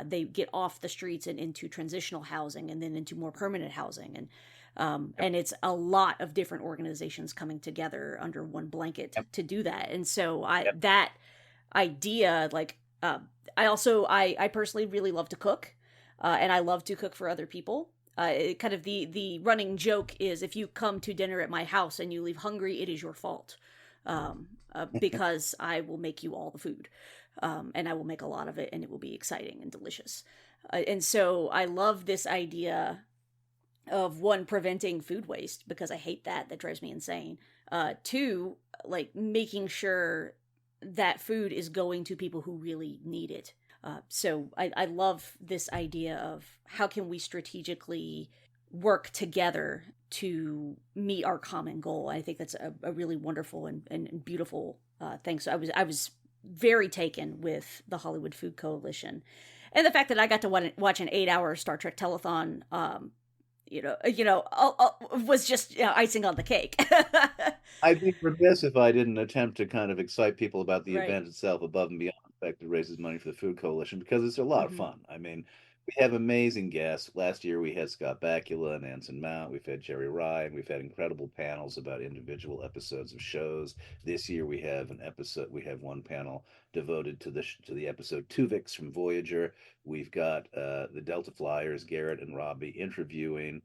They get off the streets and into transitional housing, and then into more permanent housing. And it's a lot of different organizations coming together under one blanket to do that. And so that idea, I personally really love to cook, and I love to cook for other people. Kind of the running joke is, if you come to dinner at my house and you leave hungry, it is your fault, because I will make you all the food, and I will make a lot of it, and it will be exciting and delicious. And so I love this idea of, one, preventing food waste, because I hate that drives me insane. Two, making sure that food is going to people who really need it. So I love this idea of, how can we strategically work together to meet our common goal. I think that's a really wonderful and beautiful thing. So I was very taken with the Hollywood Food Coalition, and the fact that I got to watch an 8-hour Star Trek telethon was just icing on the cake. I'd be remiss if I didn't attempt to kind of excite people about the Right. event itself, above and beyond the fact that it raises money for the Food Coalition, because it's a lot of fun. I mean, we have amazing guests. Last year we had Scott Bakula and Anson Mount. We've had Jerry Ryan. We've had incredible panels about individual episodes of shows. This year we have one panel devoted to the episode Tuvix from Voyager. We've got the Delta Flyers, Garrett and Robbie, interviewing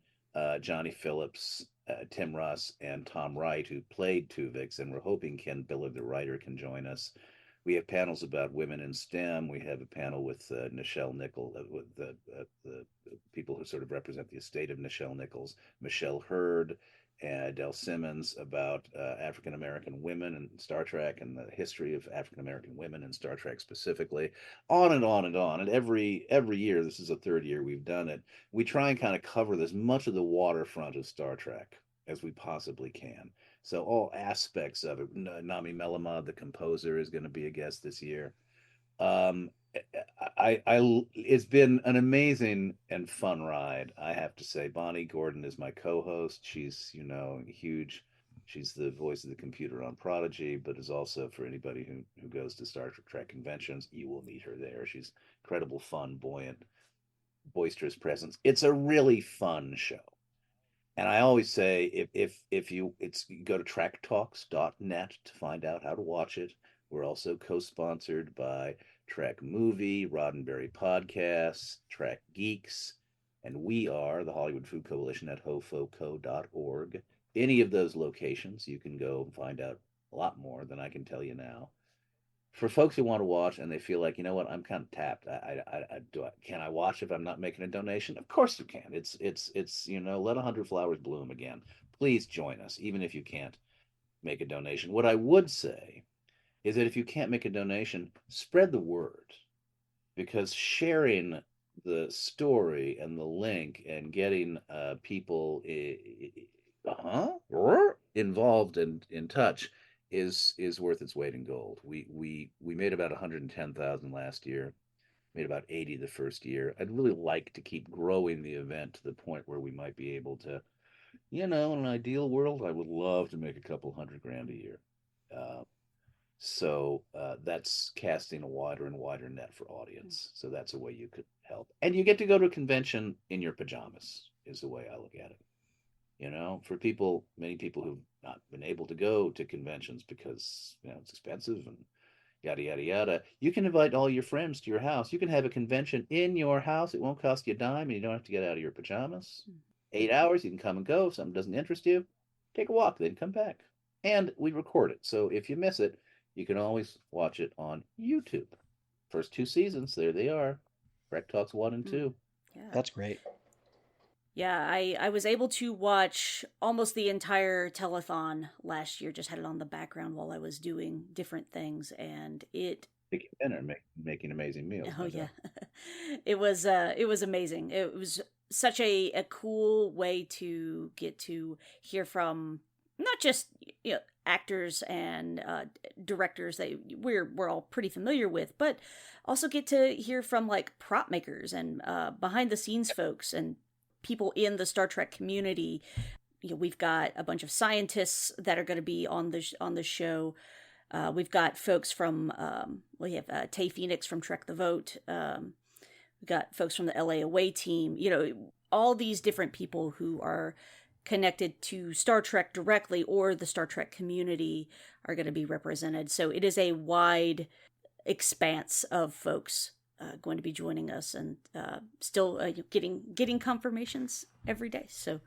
Johnny Phillips, Tim Russ, and Tom Wright, who played Tuvix, and we're hoping Ken Billard, the writer, can join us. We have panels about women in STEM. We have a panel with Nichelle Nichols, with the people who sort of represent the estate of Nichelle Nichols, Michelle Hurd, and Adele Simmons about African American women and Star Trek and the history of African American women in Star Trek specifically, on and on and on. And every year, this is the third year we've done it, we try and kind of cover as much of the waterfront of Star Trek as we possibly can. So all aspects of it. Nami Melamod, the composer, is going to be a guest this year. Um, it's been an amazing and fun ride, I have to say. Bonnie Gordon is my co-host. She's, huge. She's the voice of the computer on Prodigy, but is also, for anybody who goes to Star Trek conventions, you will meet her there. She's incredible, fun, buoyant, boisterous presence. It's a really fun show. And I always say if you go to tracktalks.net to find out how to watch it. We're also co-sponsored by Trek Movie, Roddenberry Podcasts, Trek Geeks, and we are the Hollywood Food Coalition at hofoco.org. Any of those locations, you can go and find out a lot more than I can tell you now. For folks who want to watch and they feel like, you know what, I'm kind of tapped. Can I watch if I'm not making a donation? Of course you can. It's let 100 flowers bloom again. Please join us, even if you can't make a donation. What I would say is that if you can't make a donation, spread the word, because sharing the story and the link and getting people involved and in touch is worth its weight in gold. We made about 110,000 last year, made about 80 the first year. I'd really like to keep growing the event to the point where we might be able to, in an ideal world, I would love to make a couple $100,000 a year. So that's casting a wider and wider net for audience. So that's a way you could help. And you get to go to a convention in your pajamas, is the way I look at it. For many people who've not been able to go to conventions because, it's expensive and yada, yada, yada, you can invite all your friends to your house. You can have a convention in your house. It won't cost you a dime, and you don't have to get out of your pajamas. 8 hours, you can come and go. If something doesn't interest you, take a walk, then come back. And we record it. So if you miss it, you can always watch it on YouTube. First 2 seasons, there they are. Trek Talks 1 and 2. Yeah. That's great. Yeah, I was able to watch almost the entire telethon last year, just had it on the background while I was doing different things, and it... Making dinner, making amazing meals. Oh, yeah. It was amazing. It was such a cool way to get to hear from not just actors and directors that we're all pretty familiar with, but also get to hear from like prop makers and behind the scenes folks and people in the Star Trek community. We've got a bunch of scientists that are going to be on the show. We've got folks from we have Tay Phoenix from Trek the Vote. We've got folks from the LA Away team. All these different people who are connected to Star Trek directly or the Star Trek community are going to be represented. So it is a wide expanse of folks going to be joining us, and still getting confirmations every day. So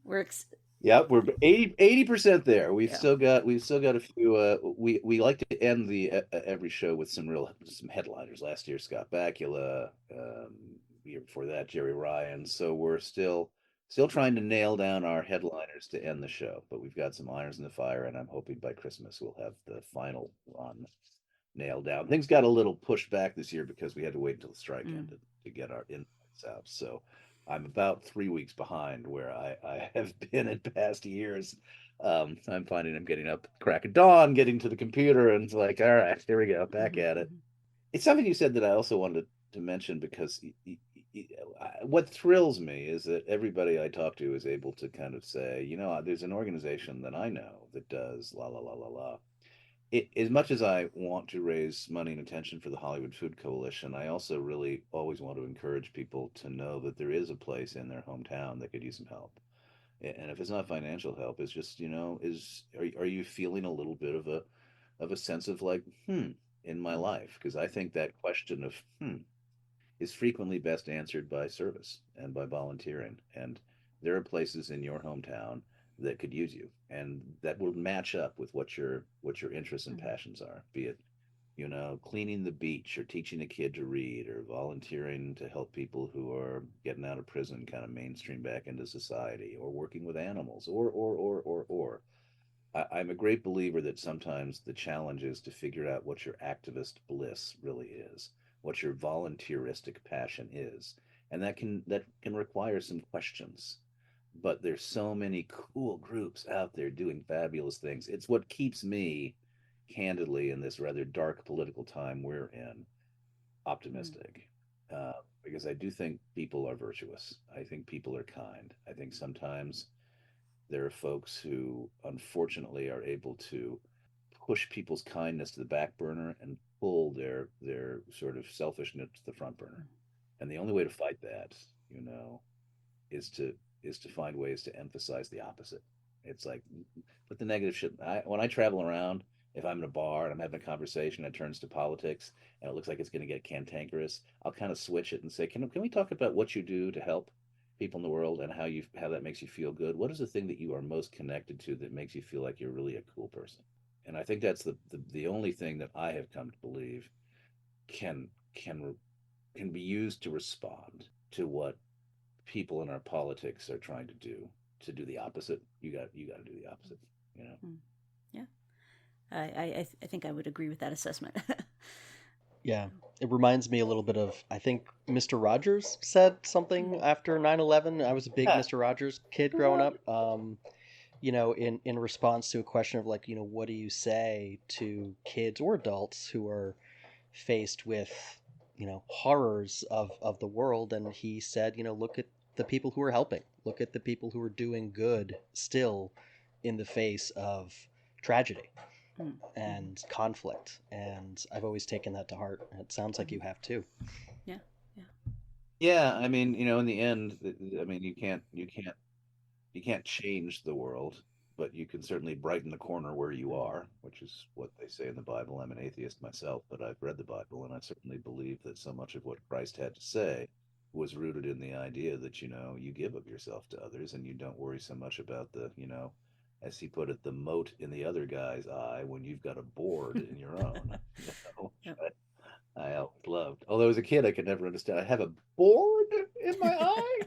we're we're 80% there. We've still got a few. We like to end the every show with some headliners. Last year, Scott Bakula. Year before that, Jerry Ryan. So we're still trying to nail down our headliners to end the show. But we've got some irons in the fire, and I'm hoping by Christmas we'll have the final run nailed down. Things got a little pushed back this year because we had to wait until the strike ended to get our invites out. So I'm about 3 weeks behind where I have been in past years. I'm finding I'm getting up crack of dawn, getting to the computer, and it's like, all right, here we go, back at it. It's something you said that I also wanted to mention, because what thrills me is that everybody I talk to is able to kind of say, there's an organization that I know that does la la la la la. As much as I want to raise money and attention for the Hollywood Food Coalition, I also really always want to encourage people to know that there is a place in their hometown that could use some help. And if it's not financial help, it's just, are you feeling a little bit of a sense of like, in my life? Because I think that question of is frequently best answered by service and by volunteering. And there are places in your hometown that could use you, and that will match up with what your interests and passions are, be it cleaning the beach or teaching a kid to read or volunteering to help people who are getting out of prison kind of mainstream back into society or working with animals or. I'm a great believer that sometimes the challenge is to figure out what your activist bliss really is, what your volunteeristic passion is. And that can require some questions. But there's so many cool groups out there doing fabulous things. It's what keeps me candidly in this rather dark political time we're in optimistic. Because I do think people are virtuous. I think people are kind. I think sometimes there are folks who unfortunately are able to push people's kindness to the back burner and pull their sort of selfishness to the front burner. And the only way to fight that, is to find ways to emphasize the opposite. It's like put the negative shit. When I travel around, if I'm in a bar and I'm having a conversation that turns to politics and it looks like it's going to get cantankerous, I'll kind of switch it and say, can we talk about what you do to help people in the world and how that makes you feel good? What is the thing that you are most connected to that makes you feel like you're really a cool person? And I think that's the only thing that I have come to believe can can can be used to respond to what people in our politics are trying to do. To do the opposite, you got to do the opposite. Yeah, I think I would agree with that assessment. Yeah, it reminds me a little bit of, I think Mr. Rogers said something after 9/11. I was a big Mr. Rogers kid growing up. In response to a question of like, what do you say to kids or adults who are faced with, horrors of the world? And he said, look at the people who are helping. Look at the people who are doing good still in the face of tragedy and conflict. And I've always taken that to heart. It sounds like you have too. Yeah. Yeah, I mean, in the end, I mean, you can't change the world, but you can certainly brighten the corner where you are, which is what they say in the Bible. I'm an atheist myself, but I've read the Bible, and I certainly believe that so much of what Christ had to say was rooted in the idea that, you give of yourself to others and you don't worry so much about as he put it, the mote in the other guy's eye when you've got a board in your own. Yep. I always loved. Although as a kid, I could never understand. I have a board in my eye.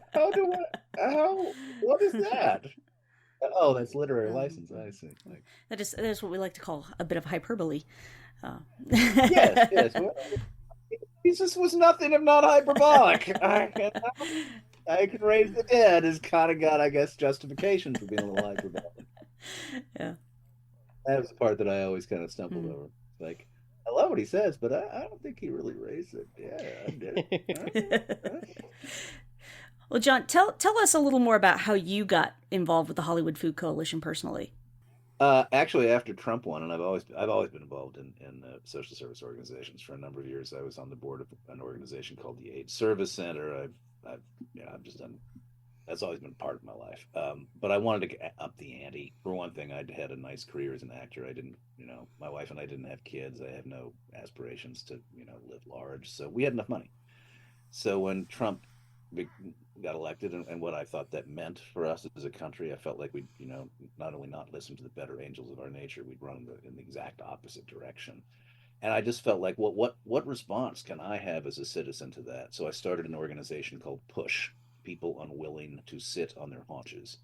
What is that? Oh, that's literary license. I see. That is what we like to call a bit of hyperbole. Yes. Well, Jesus was nothing if not hyperbolic. I can raise the dead has kind of got, I guess, justification for being a little hyperbolic. Yeah. That was the part that I always kind of stumbled over. Like, I love what he says, but I don't think he really raised it. Yeah, I did. Well, John, tell us a little more about how you got involved with the Hollywood Food Coalition personally. Actually, after Trump won, and I've always been involved in social service organizations for a number of years. I was on the board of an organization called the AIDS Service Center. I've just done. That's always been part of my life. But I wanted to up the ante. For one thing, I'd had a nice career as an actor. I didn't, my wife and I didn't have kids. I have no aspirations to, live large. So we had enough money. So when Trump got elected and what I thought that meant for us as a country, I felt like we'd, not only not listen to the better angels of our nature, we'd run in the exact opposite direction. And I just felt like, what response can I have as a citizen to that? So I started an organization called PUSH, People Unwilling to Sit on Their Haunches,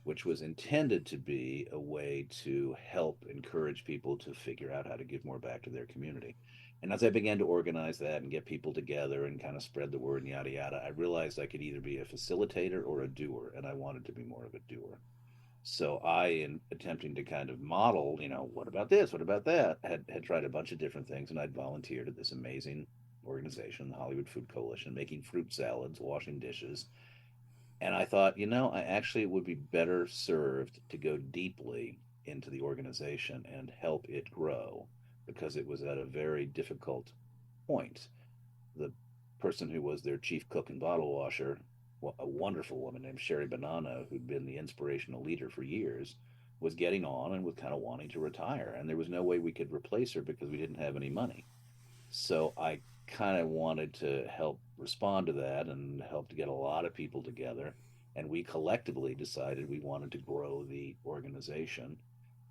which was intended to be a way to help encourage people to figure out how to give more back to their community. And as I began to organize that and get people together and kind of spread the word and yada yada, I realized I could either be a facilitator or a doer, and I wanted to be more of a doer. So I, in attempting to kind of model, what about this, what about that, had tried a bunch of different things, and I'd volunteered at this amazing organization, the Hollywood Food Coalition, making fruit salads, washing dishes. And I thought, I actually would be better served to go deeply into the organization and help it grow, because it was at a very difficult point. The person who was their chief cook and bottle washer, a wonderful woman named Sherry Banana, who'd been the inspirational leader for years, was getting on and was kind of wanting to retire. And there was no way we could replace her because we didn't have any money. So I kind of wanted to help respond to that and help to get a lot of people together. And we collectively decided we wanted to grow the organization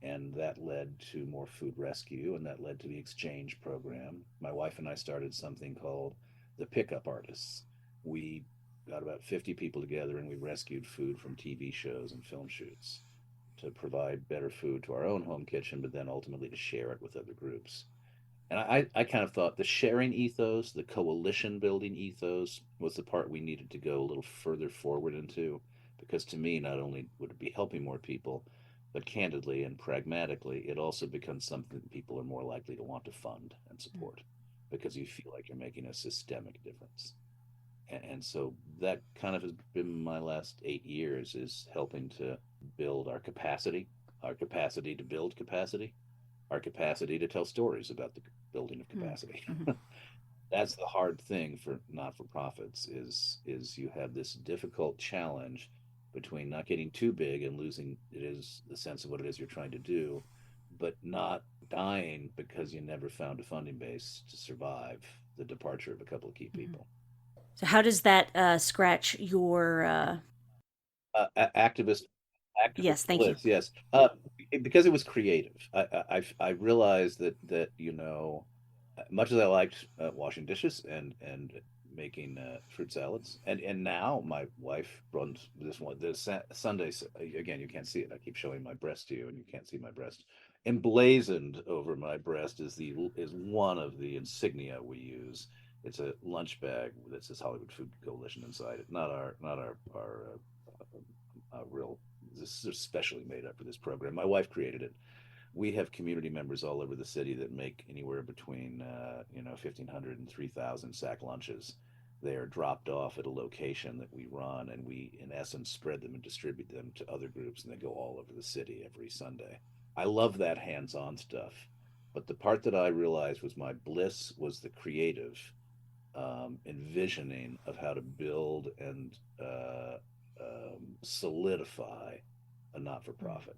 And that led to more food rescue, and that led to the exchange program. My wife and I started something called the Pickup Artists. We got about 50 people together, and we rescued food from TV shows and film shoots to provide better food to our own home kitchen, but then ultimately to share it with other groups. And I kind of thought the sharing ethos, the coalition building ethos, was the part we needed to go a little further forward into, because to me, not only would it be helping more people, but candidly and pragmatically, it also becomes something that people are more likely to want to fund and support because you feel like you're making a systemic difference. And so that kind of has been my last 8 years, is helping to build our capacity to build capacity, our capacity to tell stories about the building of capacity. That's the hard thing for not-for-profits is you have this difficult challenge between not getting too big and losing the sense of what it is you're trying to do, but not dying because you never found a funding base to survive the departure of a couple of key people. So how does that scratch your activist yes, thank bliss? you. Yes, because it was creative. I realized that much as I liked washing dishes and making fruit salads, and now my wife runs this Sundays. Again, you can't see it. I keep showing my breast to you, and you can't see my breast. Emblazoned over my breast is one of the insignia we use. It's a lunch bag that says Hollywood Food Coalition inside it. Not our real. This is specially made up for this program. My wife created it. We have community members all over the city that make anywhere between 1,500 and 3,000 sack lunches. They are dropped off at a location that we run, and we, in essence, spread them and distribute them to other groups, and they go all over the city every Sunday. I love that hands-on stuff, but the part that I realized was my bliss was the creative envisioning of how to build and solidify a not-for-profit.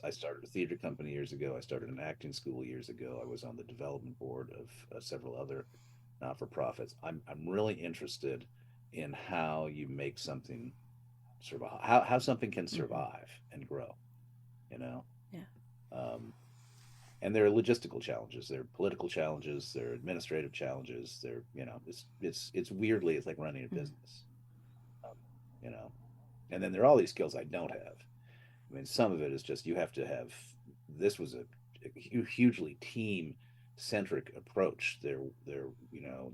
I started a theater company years ago. I started an acting school years ago. I was on the development board of several other not-for-profits. I'm really interested in how you make something survive, how something can survive and grow, Yeah. And there are logistical challenges, there are political challenges, there are administrative challenges. It's weirdly, it's like running a business, and then there are all these skills I don't have. I mean, some of it is just you have to have. This was a hugely team-centric approach. The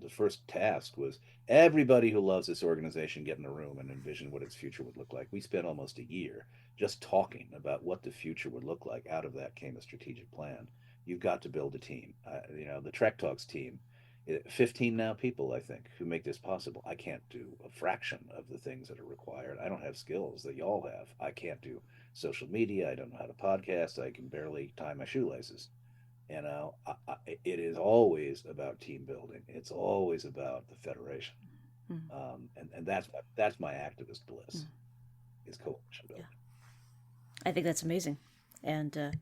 first task was everybody who loves this organization get in a room and envision what its future would look like. We spent almost a year just talking about what the future would look like. Out of that came a strategic plan. You've got to build a team. The Trek Talks team, 15 now people, I think, who make this possible. I can't do a fraction of the things that are required. I don't have skills that y'all have. I can't do social media. I don't know how to podcast. I can barely tie my shoelaces. It is always about team building. It's always about the federation. And that's my activist bliss, is coalition building. I think that's amazing. And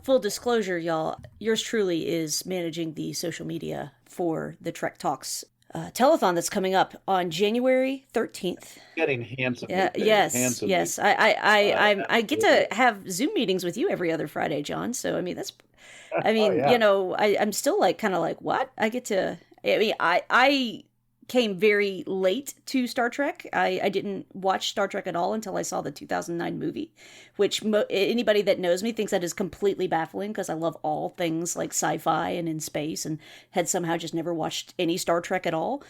full disclosure, y'all, yours truly is managing the social media for the Trek Talks telethon that's coming up on January 13th. Getting handsomely paid. Yes. I get to have Zoom meetings with you every other Friday, John. So, I mean, I'm still kind of like, what? I get to, I came very late to Star Trek. I didn't watch Star Trek at all until I saw the 2009 movie, which anybody that knows me thinks that is completely baffling because I love all things like sci-fi and in space, and had somehow just never watched any Star Trek at all.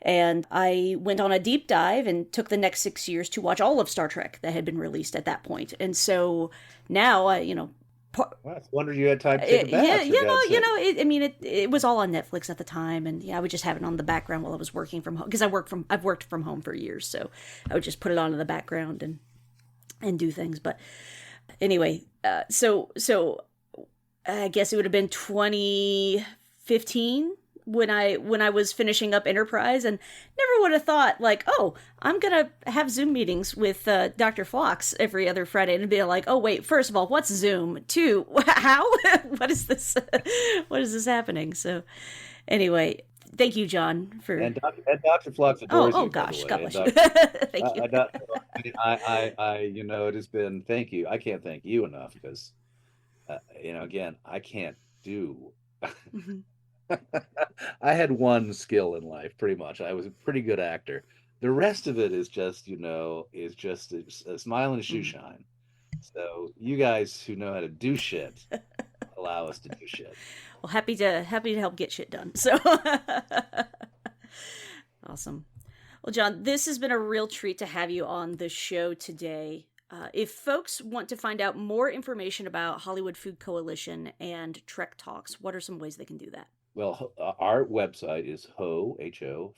And I went on a deep dive and took the next 6 years to watch all of Star Trek that had been released at that point. And so now, I wondered you had time to take a bath. It was all on Netflix at the time, and I would just have it on the background while I was working from home, because I've worked from home for years, so I would just put it on in the background and do things. But anyway, so I guess it would have been 2015 when I was finishing up Enterprise, and never would have thought I'm gonna have Zoom meetings with Dr. Phlox every other Friday, and be like, oh wait, first of all, what's Zoom? 2, how? What is this? What is this happening? So anyway, thank you, John, for and Dr. Phlox adores you. Oh gosh, God bless you. Thank you. It has been, thank you. I can't thank you enough, because Again, I can't do. Mm-hmm. I had one skill in life, pretty much. I was a pretty good actor. The rest of it is just, is just a smile and a shoe shine. So you guys who know how to do shit, allow us to do shit. Well, happy to help get shit done. So awesome. Well, John, this has been a real treat to have you on the show today. If folks want to find out more information about Hollywood Food Coalition and Trek Talks, what are some ways they can do that? Well, our website is hofoco.org,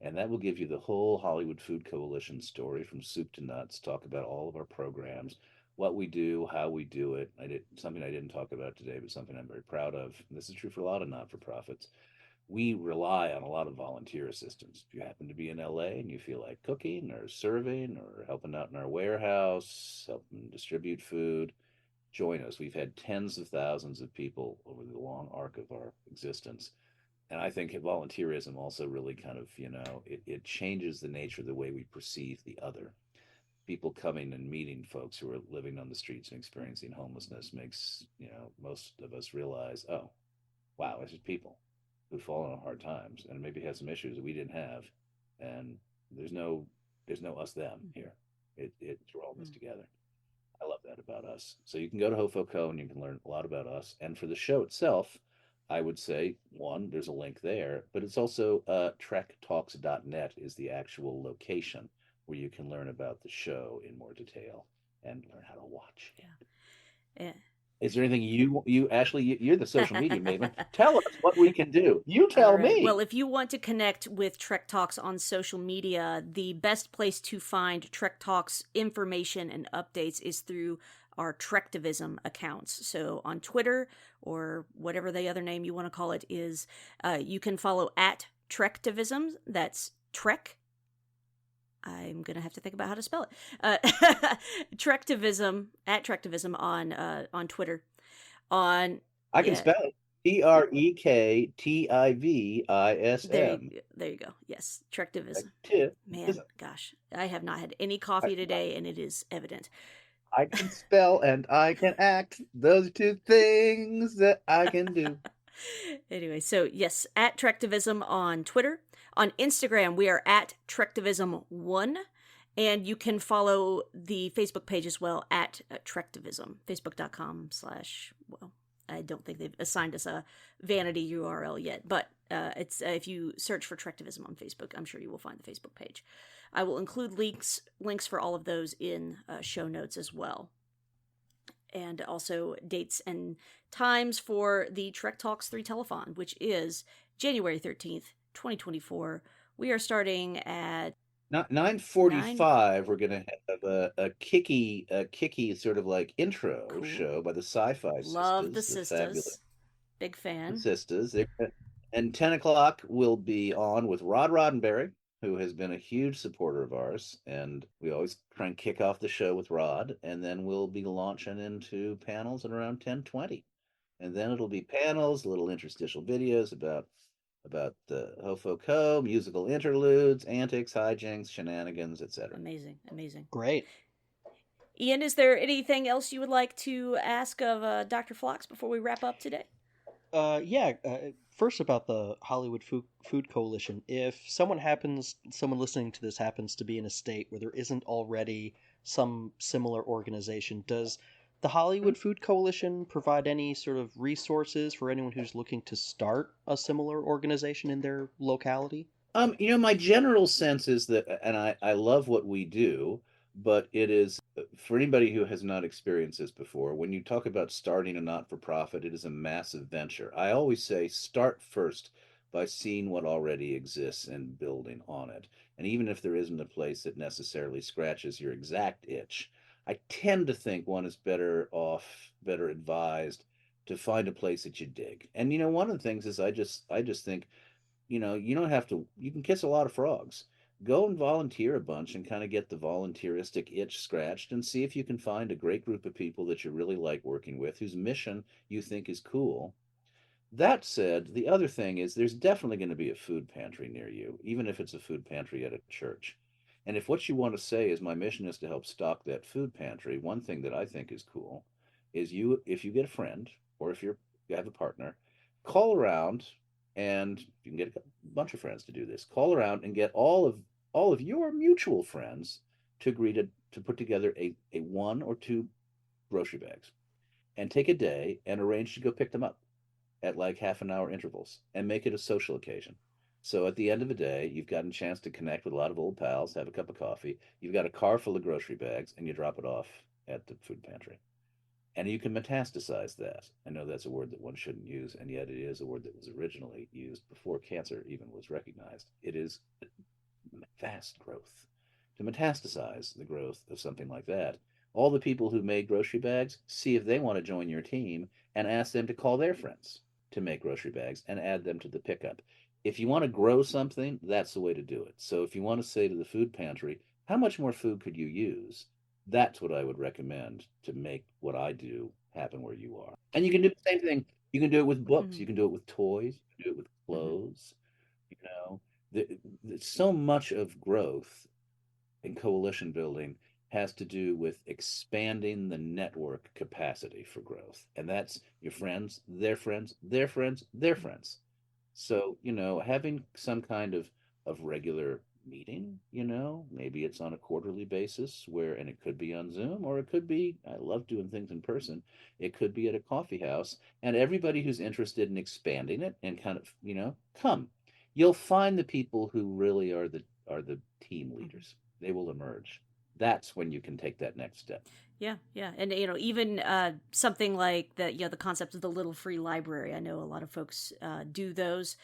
and that will give you the whole Hollywood Food Coalition story from soup to nuts. Talk about all of our programs, what we do, how we do it. Something I didn't talk about today, but something I'm very proud of. And this is true for a lot of not-for-profits. We rely on a lot of volunteer assistance. If you happen to be in LA and you feel like cooking or serving or helping out in our warehouse, helping distribute food, join us. We've had tens of thousands of people over the long arc of our existence. And I think volunteerism also really kind of, it changes the nature of the way we perceive the other. People coming and meeting folks who are living on the streets and experiencing homelessness makes, most of us realize, oh, wow, this is people who've fallen on hard times and maybe have some issues that we didn't have. And there's no us them here. We're all in this together. I love that about us. So you can go to Hofoco and you can learn a lot about us. And for the show itself, I would say, one, there's a link there, but it's also trektalks.net is the actual location where you can learn about the show in more detail and learn how to watch it. Yeah. Is there anything you Ashley, you're the social media maven. Tell us what we can do. You tell me. Well, if you want to connect with Trek Talks on social media, the best place to find Trek Talks information and updates is through our Trektivism accounts. So on Twitter or whatever the other name you want to call it is, you can follow at Trektivism. That's Trek. I'm going to have to think about how to spell it. Trektivism, at Trektivism on Twitter. I can spell it. Trektivism. There you go. Yes, Trektivism. Man, gosh, I have not had any coffee today, and it is evident. I can spell and I can act. Those are two things that I can do. Anyway, so yes, at Trektivism on Twitter. On Instagram, we are at Trektivism1, and you can follow the Facebook page as well at Trektivism, facebook.com/ well, I don't think they've assigned us a vanity URL yet, but it's if you search for Trektivism on Facebook, I'm sure you will find the Facebook page. I will include links for all of those in show notes as well. And also dates and times for the Trek Talks 3 telethon, which is January 13th, 2024. We are starting at 9:45. We're gonna have a kicky sort of like intro show by the Sci-Fi Sisters. Love the sisters. Big fan. The sisters. And 10 o'clock we'll be on with Rod Roddenberry, who has been a huge supporter of ours, and we always try and kick off the show with Rod, and then we'll be launching into panels at around 10:20, and then it'll be panels, little interstitial videos about the Hofoco, musical interludes, antics, hijinks, shenanigans, etc. Amazing. Great. Ian, is there anything else you would like to ask of Dr. Phlox before we wrap up today? First about the Hollywood Food Coalition. If someone listening to this happens to be in a state where there isn't already some similar organization, does the Hollywood Food Coalition provide any sort of resources for anyone who's looking to start a similar organization in their locality? My general sense is that, and I love what we do, but it is, for anybody who has not experienced this before, when you talk about starting a not-for-profit, it is a massive venture. I always say start first by seeing what already exists and building on it. And even if there isn't a place that necessarily scratches your exact itch, I tend to think one is better advised to find a place that you dig. And one of the things is I just think, you don't have to, you can kiss a lot of frogs. Go and volunteer a bunch and kind of get the volunteeristic itch scratched and see if you can find a great group of people that you really like working with, whose mission you think is cool. That said, the other thing is there's definitely going to be a food pantry near you, even if it's a food pantry at a church. And if what you want to say is my mission is to help stock that food pantry, one thing that I think is cool is if you get a friend or if you have a partner, call around and you can get a bunch of friends to do this. Call around and get all of your mutual friends to agree to put together a one or two grocery bags and take a day and arrange to go pick them up at like half an hour intervals and make it a social occasion. So at the end of the day, you've gotten a chance to connect with a lot of old pals, have a cup of coffee, you've got a car full of grocery bags, and you drop it off at the food pantry. And you can metastasize that. I know that's a word that one shouldn't use, and yet it is a word that was originally used before cancer even was recognized. It is vast growth. To metastasize the growth of something like that, all the people who made grocery bags, see if they want to join your team and ask them to call their friends to make grocery bags and add them to the pickup. If you want to grow something, that's the way to do it. So if you want to say to the food pantry, how much more food could you use? That's what I would recommend to make what I do happen where you are. And you can do the same thing. You can do it with books. You can do it with toys. You can do it with clothes. You know, so much of growth and coalition building has to do with expanding the network capacity for growth. And that's your friends, their friends, their friends, their friends. So, having some kind of regular meeting, maybe it's on a quarterly basis and it could be on Zoom, or it could be, I love doing things in person. It could be at a coffee house, and everybody who's interested in expanding it and kind of, come. You'll find the people who really are the team leaders. They will emerge. That's when you can take that next step. Yeah, yeah, and even something like the concept of the little free library. I know a lot of folks do those.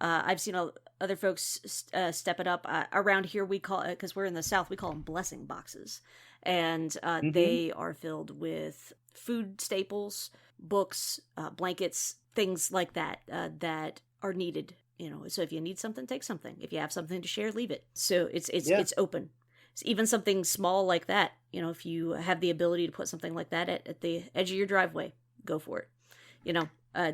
I've seen other folks step it up. Around here, we call it, because we're in the South, we call them blessing boxes, and they are filled with food staples, books, blankets, things like that that are needed. So if you need something, take something. If you have something to share, leave it. So it's open. Even something small like that, if you have the ability to put something like that at the edge of your driveway, go for it.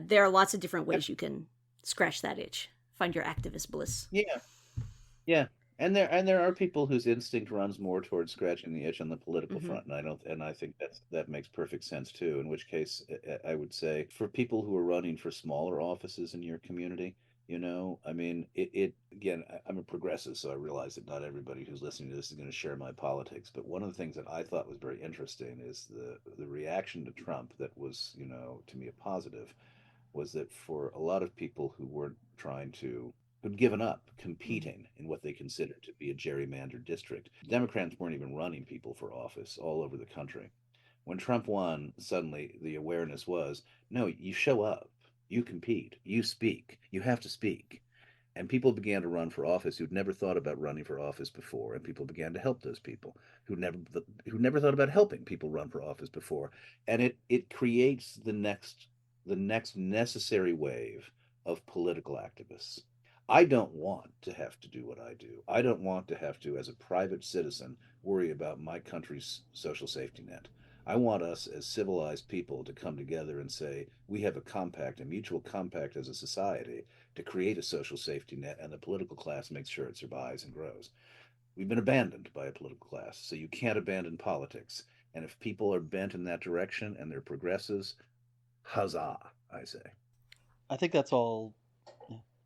There are lots of different ways you can scratch that itch, find your activist bliss. Yeah. And there are people whose instinct runs more towards scratching the itch on the political front, and I think that makes perfect sense too. In which case, I would say for people who are running for smaller offices in your community, I mean, again, I'm a progressive, so I realize that not everybody who's listening to this is going to share my politics. But one of the things that I thought was very interesting is the reaction to Trump that was, to me, a positive, was that for a lot of people who'd given up competing in what they considered to be a gerrymandered district, Democrats weren't even running people for office all over the country. When Trump won, suddenly the awareness was, no, you show up. You compete, you speak, you have to speak. And people began to run for office who'd never thought about running for office before, and people began to help those people who never thought about helping people run for office before. And it creates the next necessary wave of political activists. I don't want to have to do what I do. I don't want to have to, as a private citizen, worry about my country's social safety net. I want us as civilized people to come together and say, we have a mutual compact as a society to create a social safety net, and the political class makes sure it survives and grows. We've been abandoned by a political class, so you can't abandon politics. And if people are bent in that direction and they're progressives, huzzah, I say. I think that's all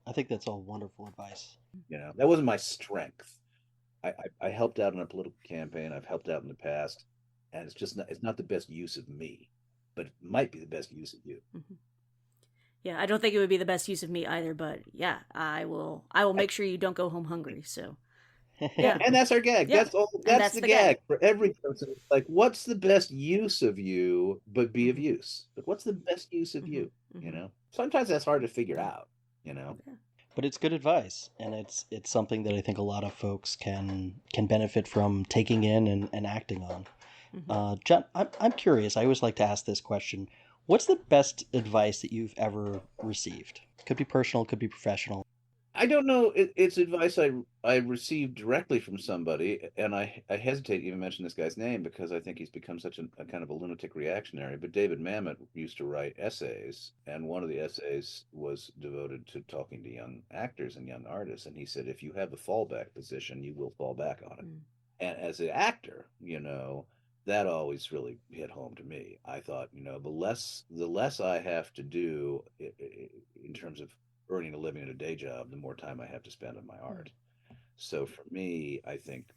wonderful advice. That wasn't my strength. I helped out in a political campaign. I've helped out in the past. And it's not the best use of me, but it might be the best use of you. Yeah, I don't think it would be the best use of me either, but yeah, I will make sure you don't go home hungry. So yeah, and that's our gag. Yeah. That's the gag for every person. It's like, what's the best use of you, but be of use? But what's the best use of you? Sometimes that's hard to figure out. But it's good advice, and it's something that I think a lot of folks can benefit from taking in and acting on. John, I'm curious. I always like to ask this question. What's the best advice that you've ever received? Could be personal, could be professional. I I don't know. It's advice I received directly from somebody, and I hesitate to even mention this guy's name because I think he's become such a kind of a lunatic reactionary. But David Mamet used to write essays, and one of the essays was devoted to talking to young actors and young artists. And he said, if you have a fallback position, you will fall back on it. And as an actor, that always really hit home to me. I thought, the less I have to do in terms of earning a living at a day job, the more time I have to spend on my art. So for me, I think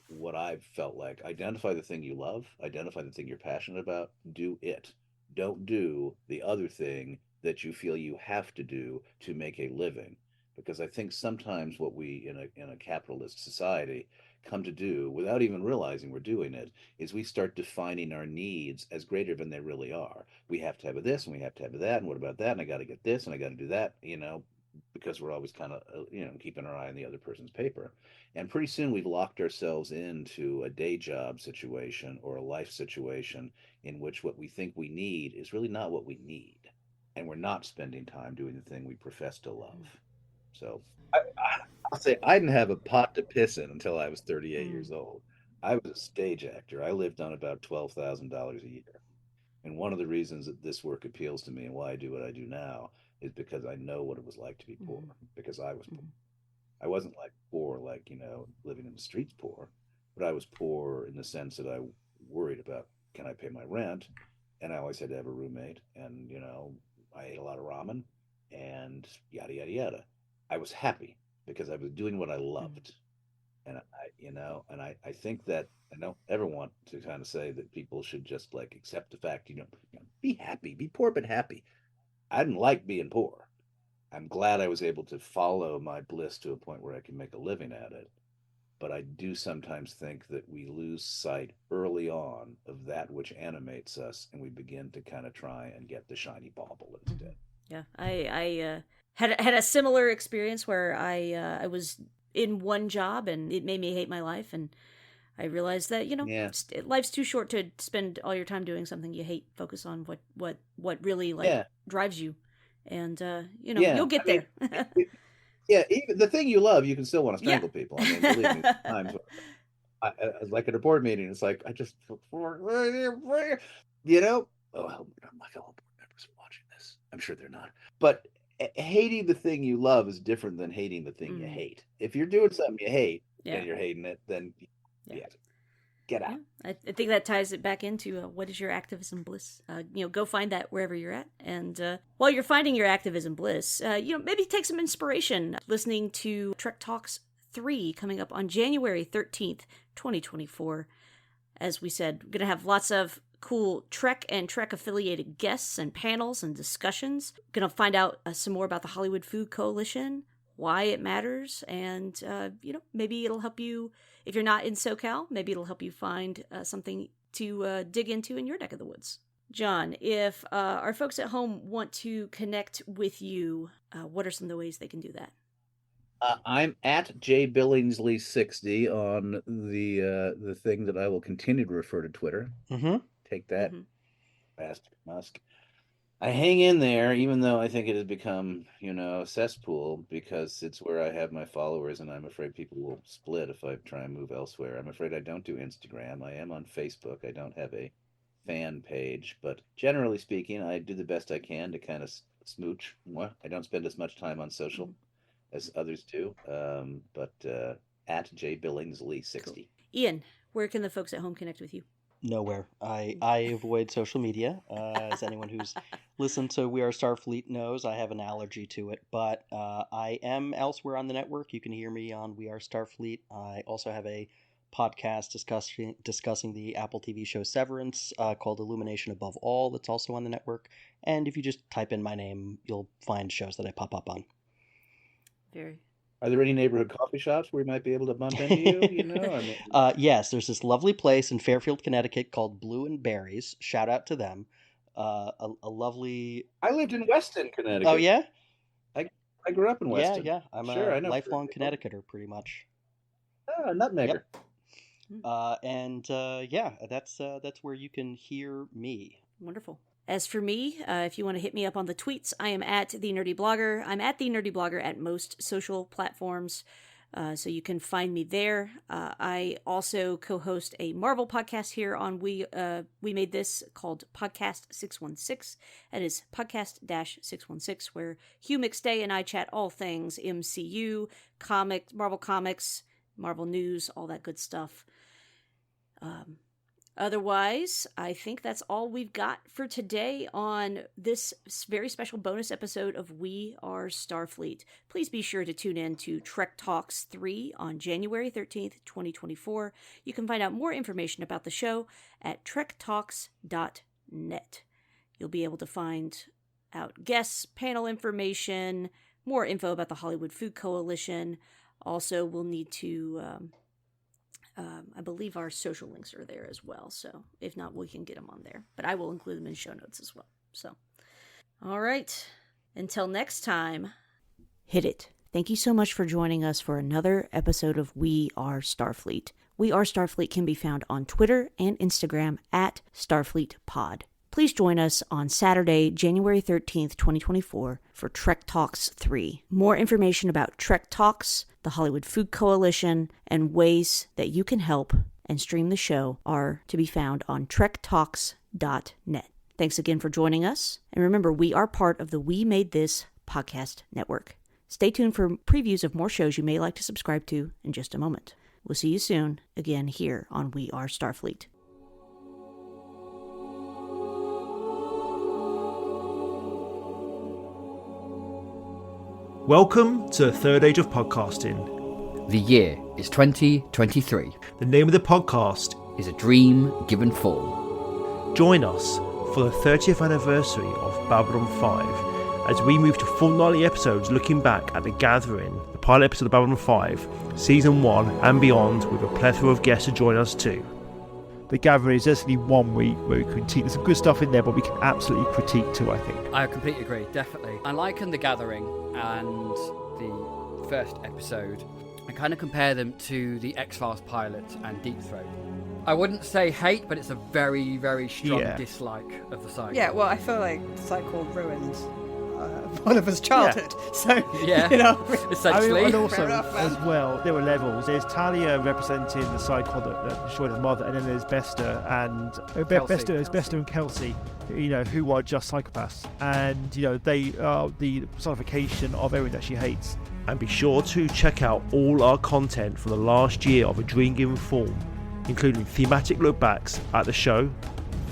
what I've felt like, identify the thing you love, identify the thing you're passionate about, do it. Don't do the other thing that you feel you have to do to make a living. Because I think sometimes what we in a capitalist society come to do without even realizing we're doing it is we start defining our needs as greater than they really are. We have to have this and we have to have that, and what about that, and I got to get this and I got to do that, because we're always kind of keeping our eye on the other person's paper. And pretty soon we've locked ourselves into a day job situation or a life situation in which what we think we need is really not what we need, and we're not spending time doing the thing we profess to love. So I'll say I didn't have a pot to piss in until I was 38 years old. I was a stage actor. I lived on about $12,000 a year. And one of the reasons that this work appeals to me and why I do what I do now is because I know what it was like to be poor, because I was poor. I wasn't poor, living in the streets poor, but I was poor in the sense that I worried about, can I pay my rent? And I always had to have a roommate, and, I ate a lot of ramen and yada, yada, yada. I was happy because I was doing what I loved. And I think that I don't ever want to kind of say that people should just accept the fact, be happy, be poor, but happy. I didn't like being poor. I'm glad I was able to follow my bliss to a point where I can make a living at it. But I do sometimes think that we lose sight early on of that which animates us, and we begin to kind of try and get the shiny bauble instead. Yeah, I had a similar experience where I was in one job and it made me hate my life, and I realized that life's too short to spend all your time doing something you hate. Focus on what really drives you, and you'll get there. Even the thing you love, you can still want to strangle people. I mean, believe me, times like at a board meeting, it's like I just Oh, my fellow board members are watching this. I'm sure they're not, but hating the thing you love is different than hating the thing you hate. If you're doing something you hate and you're hating it, then get out. I think that ties it back into what is your activism bliss? Go find that wherever you're at. And while you're finding your activism bliss, maybe take some inspiration listening to Trek Talks 3 coming up on January 13th, 2024. As we said, we're going to have lots of cool Trek and Trek affiliated guests and panels and discussions. Going to find out some more about the Hollywood Food Coalition, why it matters, and maybe it'll help you if you're not in SoCal. Maybe it'll help you find something to dig into in your neck of the woods. John, if our folks at home want to connect with you, what are some of the ways they can do that? I'm at jbillingsley60 on the thing that I will continue to refer to Twitter. Take that, bastard Musk. I hang in there, even though I think it has become, a cesspool, because it's where I have my followers, and I'm afraid people will split if I try and move elsewhere. I'm afraid I don't do Instagram. I am on Facebook. I don't have a fan page, but generally speaking, I do the best I can to kind of smooch. I don't spend as much time on social as others do, but at jbillingsley60. Cool. Ian, where can the folks at home connect with you? Nowhere. I avoid social media. As anyone who's listened to We Are Starfleet knows, I have an allergy to it. But I am elsewhere on the network. You can hear me on We Are Starfleet. I also have a podcast discussing the Apple TV show Severance called Illumination Above All that's also on the network. And if you just type in my name, you'll find shows that I pop up on. Very. Are there any neighborhood coffee shops where we might be able to bump into you? Yes, there's this lovely place in Fairfield, Connecticut called Blue and Berries. Shout out to them. A lovely... I lived in Weston, Connecticut. Oh, yeah? I grew up in Weston. Yeah. I'm a lifelong Connecticuter, pretty much. Oh, nutmegger. Yep. That's where you can hear me. Wonderful. As for me, if you want to hit me up on the tweets, I am at The Nerdy Blogger. I'm at The Nerdy Blogger at most social platforms, so you can find me there. I also co-host a Marvel podcast here on We Made This called Podcast 616. That is Podcast-616, where Hugh McStay and I chat all things MCU, Marvel Comics, Marvel News, all that good stuff. Otherwise, I think that's all we've got for today on this very special bonus episode of We Are Starfleet. Please be sure to tune in to Trek Talks 3 on January 13th, 2024. You can find out more information about the show at trektalks.net. You'll be able to find out guests, panel information, more info about the Hollywood Food Coalition. Also, we'll need to... I believe our social links are there as well, so if not, we can get them on there. But I will include them in show notes as well. So, all right. Until next time, hit it. Thank you so much for joining us for another episode of We Are Starfleet. We Are Starfleet can be found on Twitter and Instagram at StarfleetPod. Please join us on Saturday, January 13th, 2024 for Trek Talks 3. More information about Trek Talks, the Hollywood Food Coalition, and ways that you can help and stream the show are to be found on trektalks.net. Thanks again for joining us. And remember, we are part of the We Made This podcast network. Stay tuned for previews of more shows you may like to subscribe to in just a moment. We'll see you soon, again here on We Are Starfleet. Welcome to the third age of podcasting. The year is 2023. The name of the podcast is A Dream Given Form. Join us for the 30th anniversary of Babylon 5 as we move to fortnightly episodes looking back at The Gathering, the pilot episode of Babylon 5, Season 1 and beyond, with a plethora of guests to join us too. The Gathering is actually 1 week where we critique. There's some good stuff in there, but we can absolutely critique too, I think. I completely agree, definitely. I liken The Gathering and the first episode. I kind of compare them to the X-Files pilot and Deep Throat. I wouldn't say hate, but it's a very, very strong dislike of the cycle. Yeah, well, I feel like the cycle ruined one of us childhood. So, you know, essentially. And also, as well, there were levels. There's Talia representing the psycho that destroyed her mother, and then there's Bester and Bester and Kelsey, you know, who are just psychopaths, and you know they are the personification of everything that she hates. And be sure to check out all our content for the last year of A Dream Given Form, including thematic lookbacks at the show.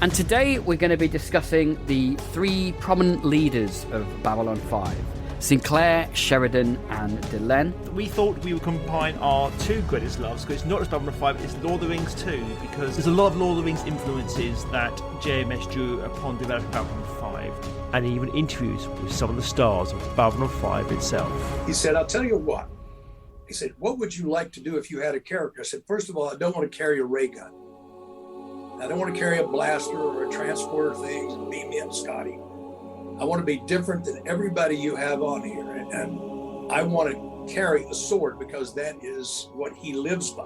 And today we're going to be discussing the 3 prominent leaders of Babylon 5. Sinclair, Sheridan and Delenn. We thought we would combine our 2 greatest loves, because it's not just Babylon 5, it's Lord of the Rings too, because there's a lot of Lord of the Rings influences that JMS drew upon developing Babylon 5, and even interviews with some of the stars of Babylon 5 itself. He said, I'll tell you what. He said, what would you like to do if you had a character? I said, first of all, I don't want to carry a ray gun. I don't want to carry a blaster or a transporter thing and beam me up, Scotty. I want to be different than everybody you have on here. And I want to carry a sword because that is what he lives by.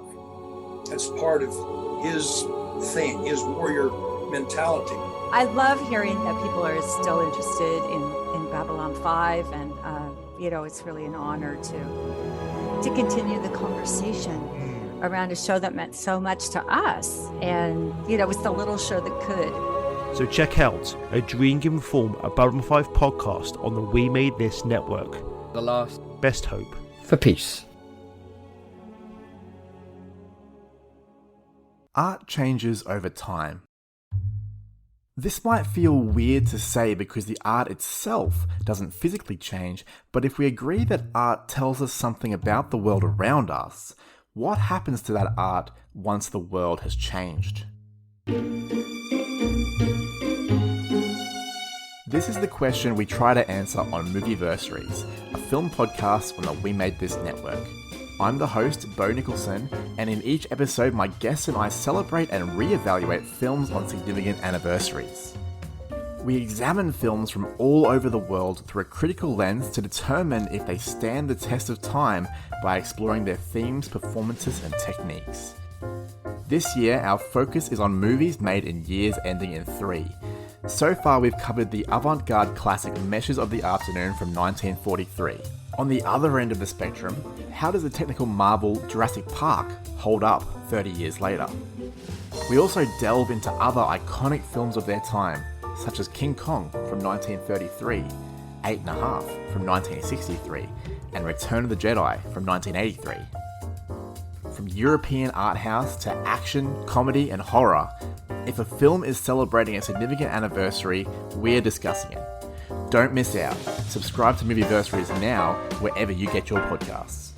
That's part of his thing, his warrior mentality. I love hearing that people are still interested in Babylon 5. And, you know, it's really an honor to continue the conversation around a show that meant so much to us. And, you know, it's the little show that could. So check out A Dream Given Form, a Babylon 5 podcast on the We Made This network. The last best hope for peace. Art changes over time. This might feel weird to say because the art itself doesn't physically change, but if we agree that art tells us something about the world around us, what happens to that art once the world has changed? This is the question we try to answer on Movieversaries, a film podcast on the We Made This network. I'm the host, Bo Nicholson, and in each episode my guests and I celebrate and re-evaluate films on significant anniversaries. We examine films from all over the world through a critical lens to determine if they stand the test of time by exploring their themes, performances, and techniques. This year, our focus is on movies made in years ending in 3. So far, we've covered the avant-garde classic Meshes of the Afternoon from 1943. On the other end of the spectrum, how does the technical marvel Jurassic Park hold up 30 years later? We also delve into other iconic films of their time, such as King Kong from 1933, 8 1/2 from 1963, and Return of the Jedi from 1983. From European art house to action, comedy, and horror, if a film is celebrating a significant anniversary, we're discussing it. Don't miss out. Subscribe to Movieversaries now, wherever you get your podcasts.